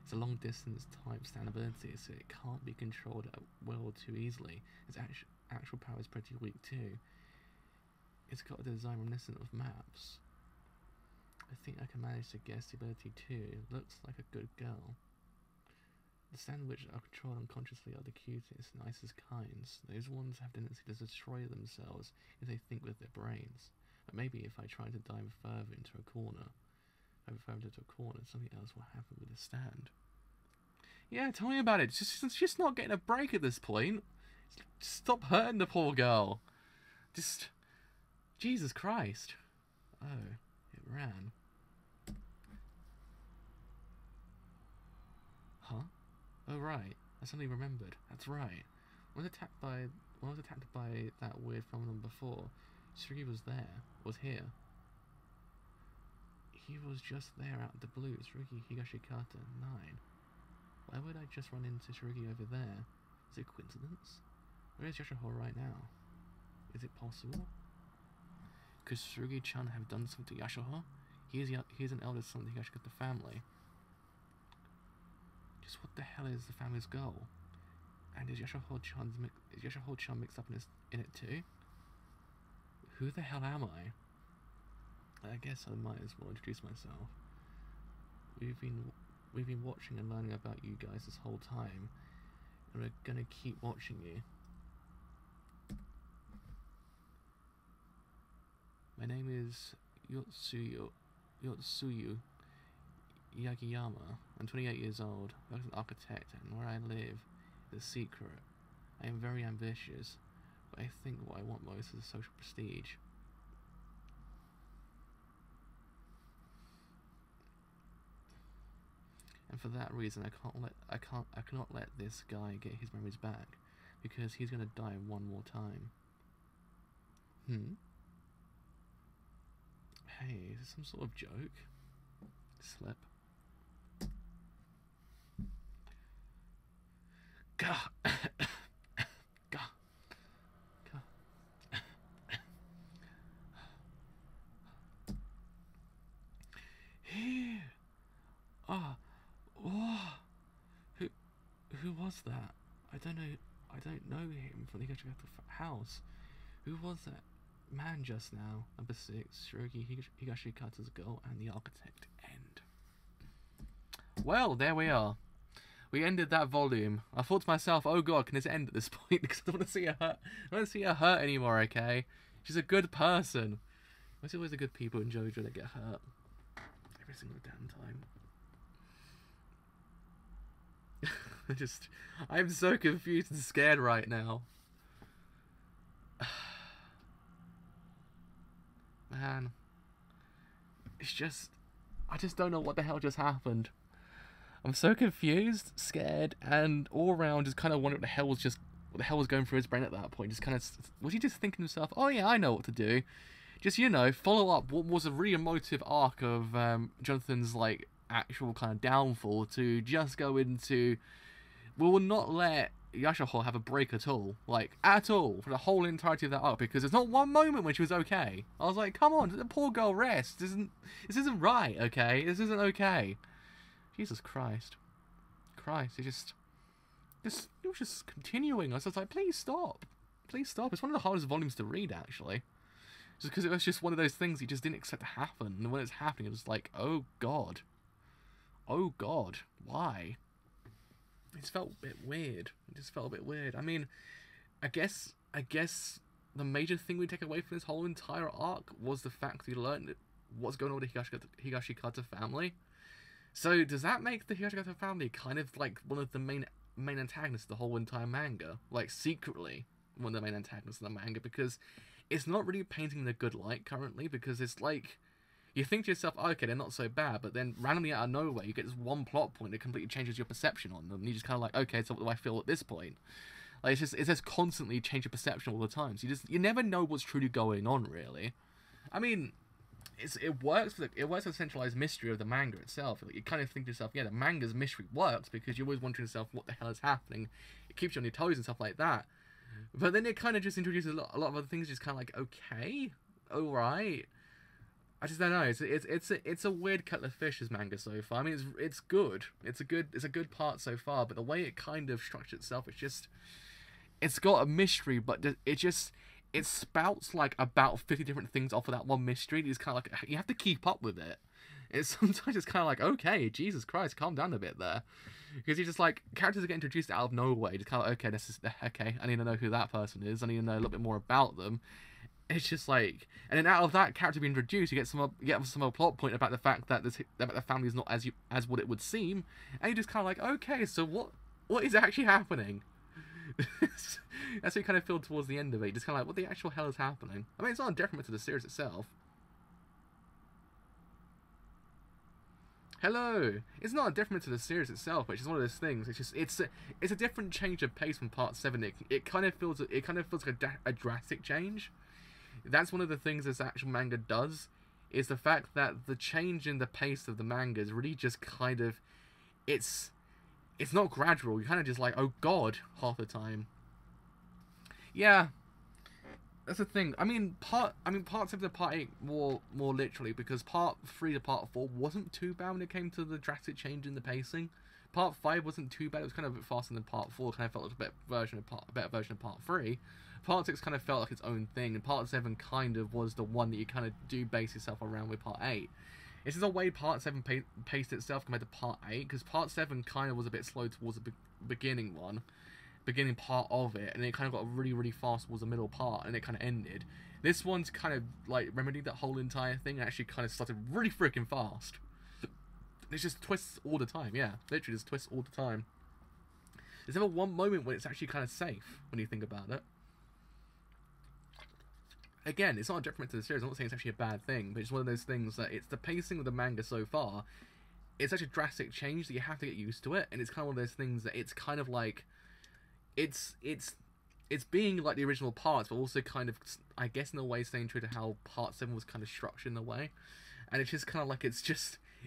It's a long distance type stand ability, so it can't be controlled at will too easily. Its actual power is pretty weak too. It's got a design reminiscent of maps. I think I can manage to guess the ability too. It looks like a good girl. The stand which are controlled unconsciously are the cutest, nicest kinds. Those ones have a tendency to destroy themselves if they think with their brains. But maybe if I try to dive further into a corner, something else will happen with the stand. Yeah, tell me about it. It's just not getting a break at this point. Stop hurting the poor girl. Just... Jesus Christ. Oh, it ran. Huh? Oh right, I suddenly remembered. That's right. When I was attacked by that weird phenomenon before, Tsurugi was here. He was just there out of the blue. Tsurugi Higashikata 9. Why would I just run into Tsurugi over there? Is it a coincidence? Where is Yashiho right now? Is it possible? Could Tsurugi-chan have done something to Yashiho? He is an eldest son of the Higashikata family. Just what the hell is the family's goal? And is Yashiho-chan mixed up in it too? Who the hell am I? I guess I might as well introduce myself. We've been watching and learning about you guys this whole time, and we're gonna keep watching you. My name is Yotsuyu Yagiyama. I'm 28 years old. I work as an architect, and where I live is a secret. I am very ambitious, but I think what I want most is social prestige. And for that reason, I cannot let this guy get his memories back, because he's gonna die one more time. Hey, is this some sort of joke? Slip. Gah. Gah. Gah. Here. Ah. Oh. Who was that? I don't know him from the house. Who was that man just now? Number 6, Tsurugi Higashikata's girl and the architect. End. Well, there we are. We ended that volume. I thought to myself, oh god, can this end at this point? Because I don't want to see her hurt. I don't want to see her hurt anymore, okay? She's a good person. There's always the good people in JoJo that get hurt. Every single damn time. I'm so confused and scared right now. Man. I just don't know what the hell just happened. I'm so confused, scared, and all around just kind of wondering what the hell was going through his brain at that point. Just kind of, was he just thinking to himself, oh yeah, I know what to do. Just, you know, follow up what was a really emotive arc of Jonathan's, like, actual kind of downfall to just go into, we will not let Yashiho have a break at all. Like, at all. For the whole entirety of that arc. Because there's not one moment when she was okay. I was like, come on, the poor girl rest. This isn't right, okay? This isn't okay. Jesus Christ. It was just continuing. I was just like, please stop. Please stop. It's one of the hardest volumes to read, actually. Just because it was just one of those things you just didn't expect to happen. And when it's happening, it was like, oh God. Oh God. Why? it just felt a bit weird. It just felt a bit weird. I mean, I guess the major thing we take away from this whole entire arc was the fact we learned what's going on with the Higashikata family. So does that make the Higashikata family kind of like one of the main antagonists of the whole entire manga? Like, secretly one of the main antagonists of the manga, because it's not really painting in a good light currently, because it's like, you think to yourself, oh, okay, they're not so bad, but then randomly out of nowhere, you get this one plot point that completely changes your perception on them, and you just kind of like, okay, so what do I feel at this point? Like, it's just constantly change your perception all the time, so you never know what's truly going on, really. I mean, it works for the centralized mystery of the manga itself. Like, you kind of think to yourself, yeah, the manga's mystery works because you're always wondering to yourself what the hell is happening. It keeps you on your toes and stuff like that. But then it kind of just introduces a lot of other things, just kind of like, okay, all right. I just don't know. It's a weird kettle of fish, this manga so far. I mean, it's good. It's a good part so far. But the way it kind of structures itself, it's got a mystery, but it spouts like about 50 different things off of that one mystery. It's kind of like, you have to keep up with it. Sometimes it's kind of like, okay, Jesus Christ, calm down a bit there. Because you're just like, characters are getting introduced out of nowhere. Just kind of like, okay, I need to know who that person is. I need to know a little bit more about them. It's just like, and then out of that character being introduced, you get some more plot point about the fact that the family is not as what it would seem. And you're just kind of like, okay, so what is actually happening? That's what you kind of feel towards the end of it. Just kind of like, what the actual hell is happening? I mean, it's not a detriment to the series itself. Hello. It's not a detriment to the series itself, but it's just one of those things. It's a different change of pace from part 7. It kind of feels like a drastic change. That's one of the things this actual manga does, is the fact that the change in the pace of the manga is really just kind of, it's not gradual. You're kind of just like, oh god, half the time. Yeah, that's the thing. I mean, part 7 to part 8 more literally, because part 3 to part 4 wasn't too bad when it came to the drastic change in the pacing. Part 5 wasn't too bad. It was kind of a bit faster than part 4. Kind of felt like a better version of part 3. Part 6 kind of felt like its own thing, and part 7 kind of was the one that you kind of do base yourself around with part 8. It's just the way part 7 paced itself compared to part 8, because part 7 kind of was a bit slow towards the beginning part of it, and it kind of got really, really fast towards the middle part, and it kind of ended. This one's kind of like remedied that whole entire thing, and actually kind of started really freaking fast. It's just twists all the time, yeah. Literally just twists all the time. There's never one moment when it's actually kind of safe, when you think about it. Again, it's not a detriment to the series. I'm not saying it's actually a bad thing, but it's one of those things that it's the pacing of the manga so far. It's such a drastic change that you have to get used to it, and it's kind of one of those things that it's kind of like, it's being like the original parts, but also kind of, I guess in a way, staying true to how part 7 was kind of structured in a way. And it's just kind of like, it's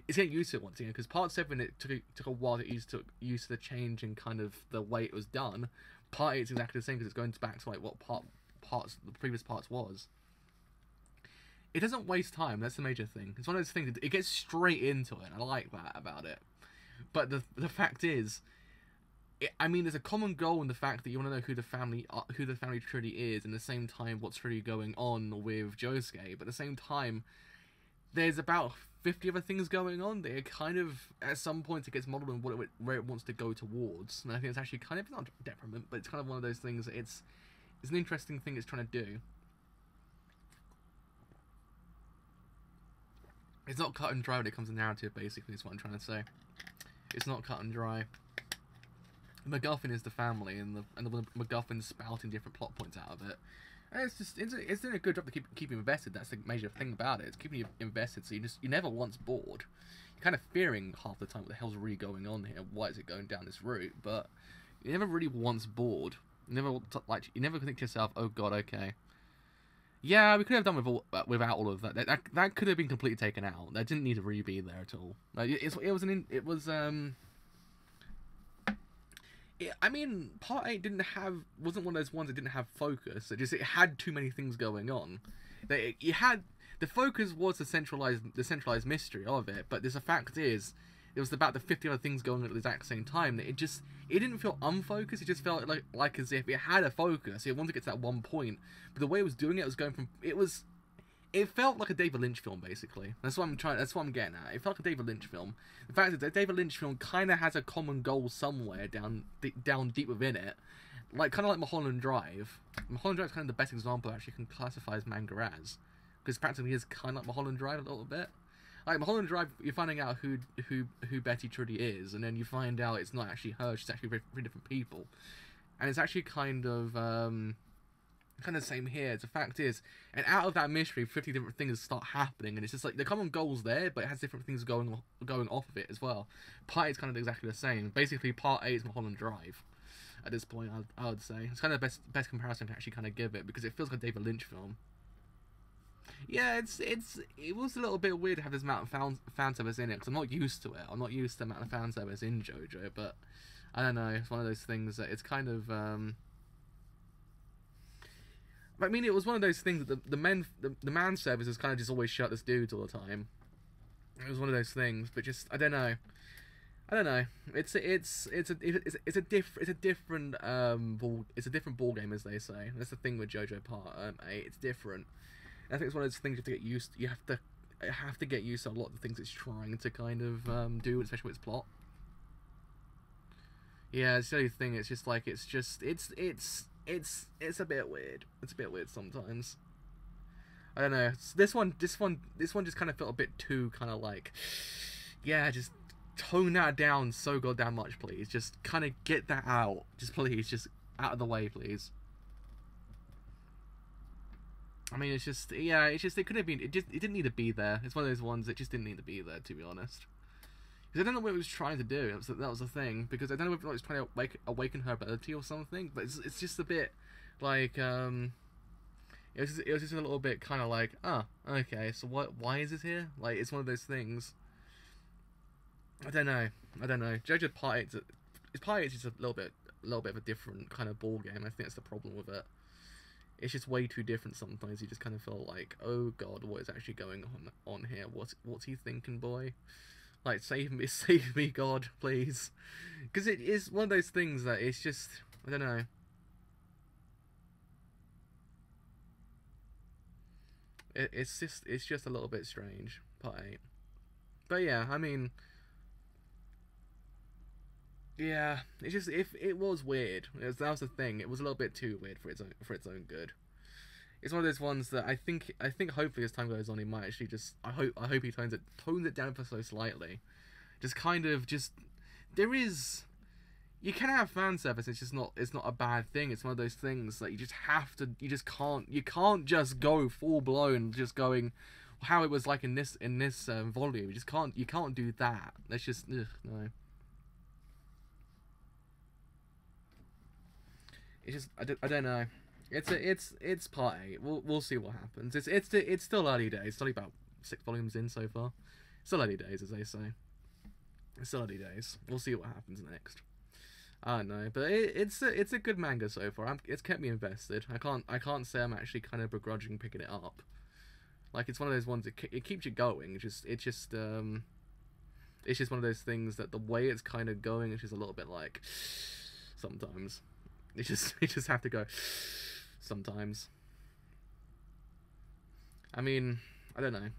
getting used to it once again, because part 7, it took a while to get used to the change and kind of the way it was done. Part 8 is exactly the same, because it's going back to like what the previous parts was. It doesn't waste time. That's the major thing. It's one of those things. It gets straight into it. And I like that about it. But the fact is, I mean, there's a common goal in the fact that you want to know who the family truly is, and at the same time what's truly going on with Josuke. But at the same time, there's about 50 other things going on that it kind of, at some point, it gets modeled on where it wants to go towards. And I think it's actually kind of, not a detriment, but it's kind of one of those things that it's an interesting thing it's trying to do. It's not cut and dry when it comes to narrative, basically, is what I'm trying to say. It's not cut and dry. The MacGuffin is the family, and the MacGuffin's spouting different plot points out of it. And it's doing a good job to keep you invested. That's the major thing about it. It's keeping you invested, so you're never once bored. You're kind of fearing half the time what the hell's really going on here. Why is it going down this route? But you're never really once bored. You never think to yourself, oh god, okay. Yeah, we could have done without all of that. That could have been completely taken out. That didn't need to really be there at all. Like I mean, part 8 wasn't one of those ones that didn't have focus. It had too many things going on. The focus was the centralized mystery of it, but the fact is, it was about the 50 other things going on at the exact same time. That it didn't feel unfocused. It just felt like as if it had a focus. It wanted to get to that one point, but the way it was doing it was going from it was It felt like a David Lynch film, basically. That's what I'm trying. That's what I'm getting at. It felt like a David Lynch film. The fact is that David Lynch film kind of has a common goal somewhere down deep within it, like kind of like Mulholland Drive. Mulholland Drive is kind of the best example actually can classify as manga as, because practically is kind of like Mulholland Drive a little bit. Like Mulholland Drive, you're finding out who Betty truly is, and then you find out it's not actually her. She's actually three different people, and it's actually kind of the same here. The fact is, and out of that mystery, 50 different things start happening, and it's just like the common goal's there, but it has different things going off of it as well. Part A is kind of exactly the same. Basically, Part A is Mulholland Drive. At this point, I would say it's kind of the best comparison to actually kind of give it, because it feels like a David Lynch film. Yeah, it was a little bit weird to have this amount of fan service in it, because I'm not used to it. I'm not used to the amount of fan service in JoJo, but I don't know. It's one of those things that it's kind of I mean, it was one of those things that the man service is kind of just always shirtless dudes all the time. It was one of those things, but just I don't know. It's a different ball game, as they say. That's the thing with JoJo Part 8. It's different. And I think it's one of those things you have to get used. You have to get used to a lot of the things it's trying to kind of do, especially with its plot. Yeah, it's the only thing. It's just like it's a bit weird. It's a bit weird sometimes. I don't know. This one just kind of felt a bit too kind of like, yeah, just tone that down so goddamn much, please. Just kind of get that out. Just please, just out of the way, please. I mean, it's just, yeah, it could have been, it didn't need to be there. It's one of those ones that just didn't need to be there, to be honest. Because I don't know what it was trying to do. That was the thing. Because I don't know if it was trying to awaken her ability or something. But it's just a bit like it was just a little bit kind of like, oh, okay. So why is it here? Like, it's one of those things. I don't know. JoJo Part 8 is just a little bit of a different kind of ball game. I think that's the problem with it. It's just way too different sometimes. You just kind of feel like, oh god, what is actually going on here? What's he thinking, boy? Like, save me, God, please. Because it is one of those things that it's just, I don't know. It's just a little bit strange, Part 8. But yeah, I mean, yeah, it's just, if it was weird. That was the thing. It was a little bit too weird for its own good. It's one of those ones that I think hopefully as time goes on, he might actually just, I hope he tones it down for so slightly. Just kind of there is, you can have fan service. It's not a bad thing. It's one of those things that you can't just go full blown, just going how it was like in this volume. You can't do that. That's just no. It's just I don't know. It's Part 8. We'll see what happens. It's still early days. It's only about 6 volumes in so far. Still early days, as they say. It's still early days. We'll see what happens next. I don't know, but it's a good manga so far. It's kept me invested. I can't say I'm actually kind of begrudging picking it up. Like, it's one of those ones it keeps you going. It's just one of those things that the way it's kind of going is just a little bit like sometimes. You just have to go sometimes. I mean, I don't know.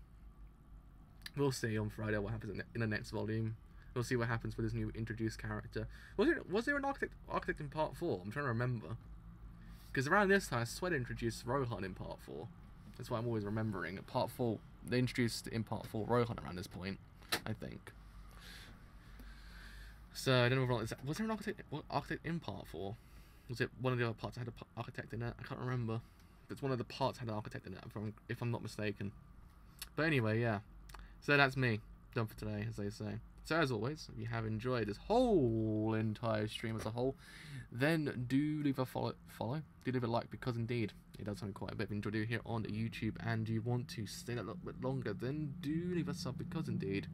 We'll see on Friday what happens in the next volume. We'll see what happens with this new introduced character. Was there an architect in Part 4? I'm trying to remember. Because around this time, I swear they introduced Rohan in Part 4. That's what I'm always remembering. At Part 4, they introduced in Part 4 Rohan around this point, I think. So I don't know if was there an architect in Part 4? Was it one of the other parts that had an architect in it? I can't remember. But it's one of the parts that had an architect in it, if I'm not mistaken. But anyway, yeah. So that's me. Done for today, as they say. So as always, if you have enjoyed this whole entire stream as a whole, then do leave a follow. Do leave a like, because indeed, it does have quite a bit of enjoy here on YouTube, and you want to stay a little bit longer, then do leave a sub, because indeed,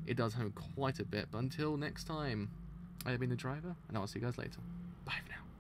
it does have quite a bit. But until next time, I have been the driver, and I'll see you guys later. Bye for now.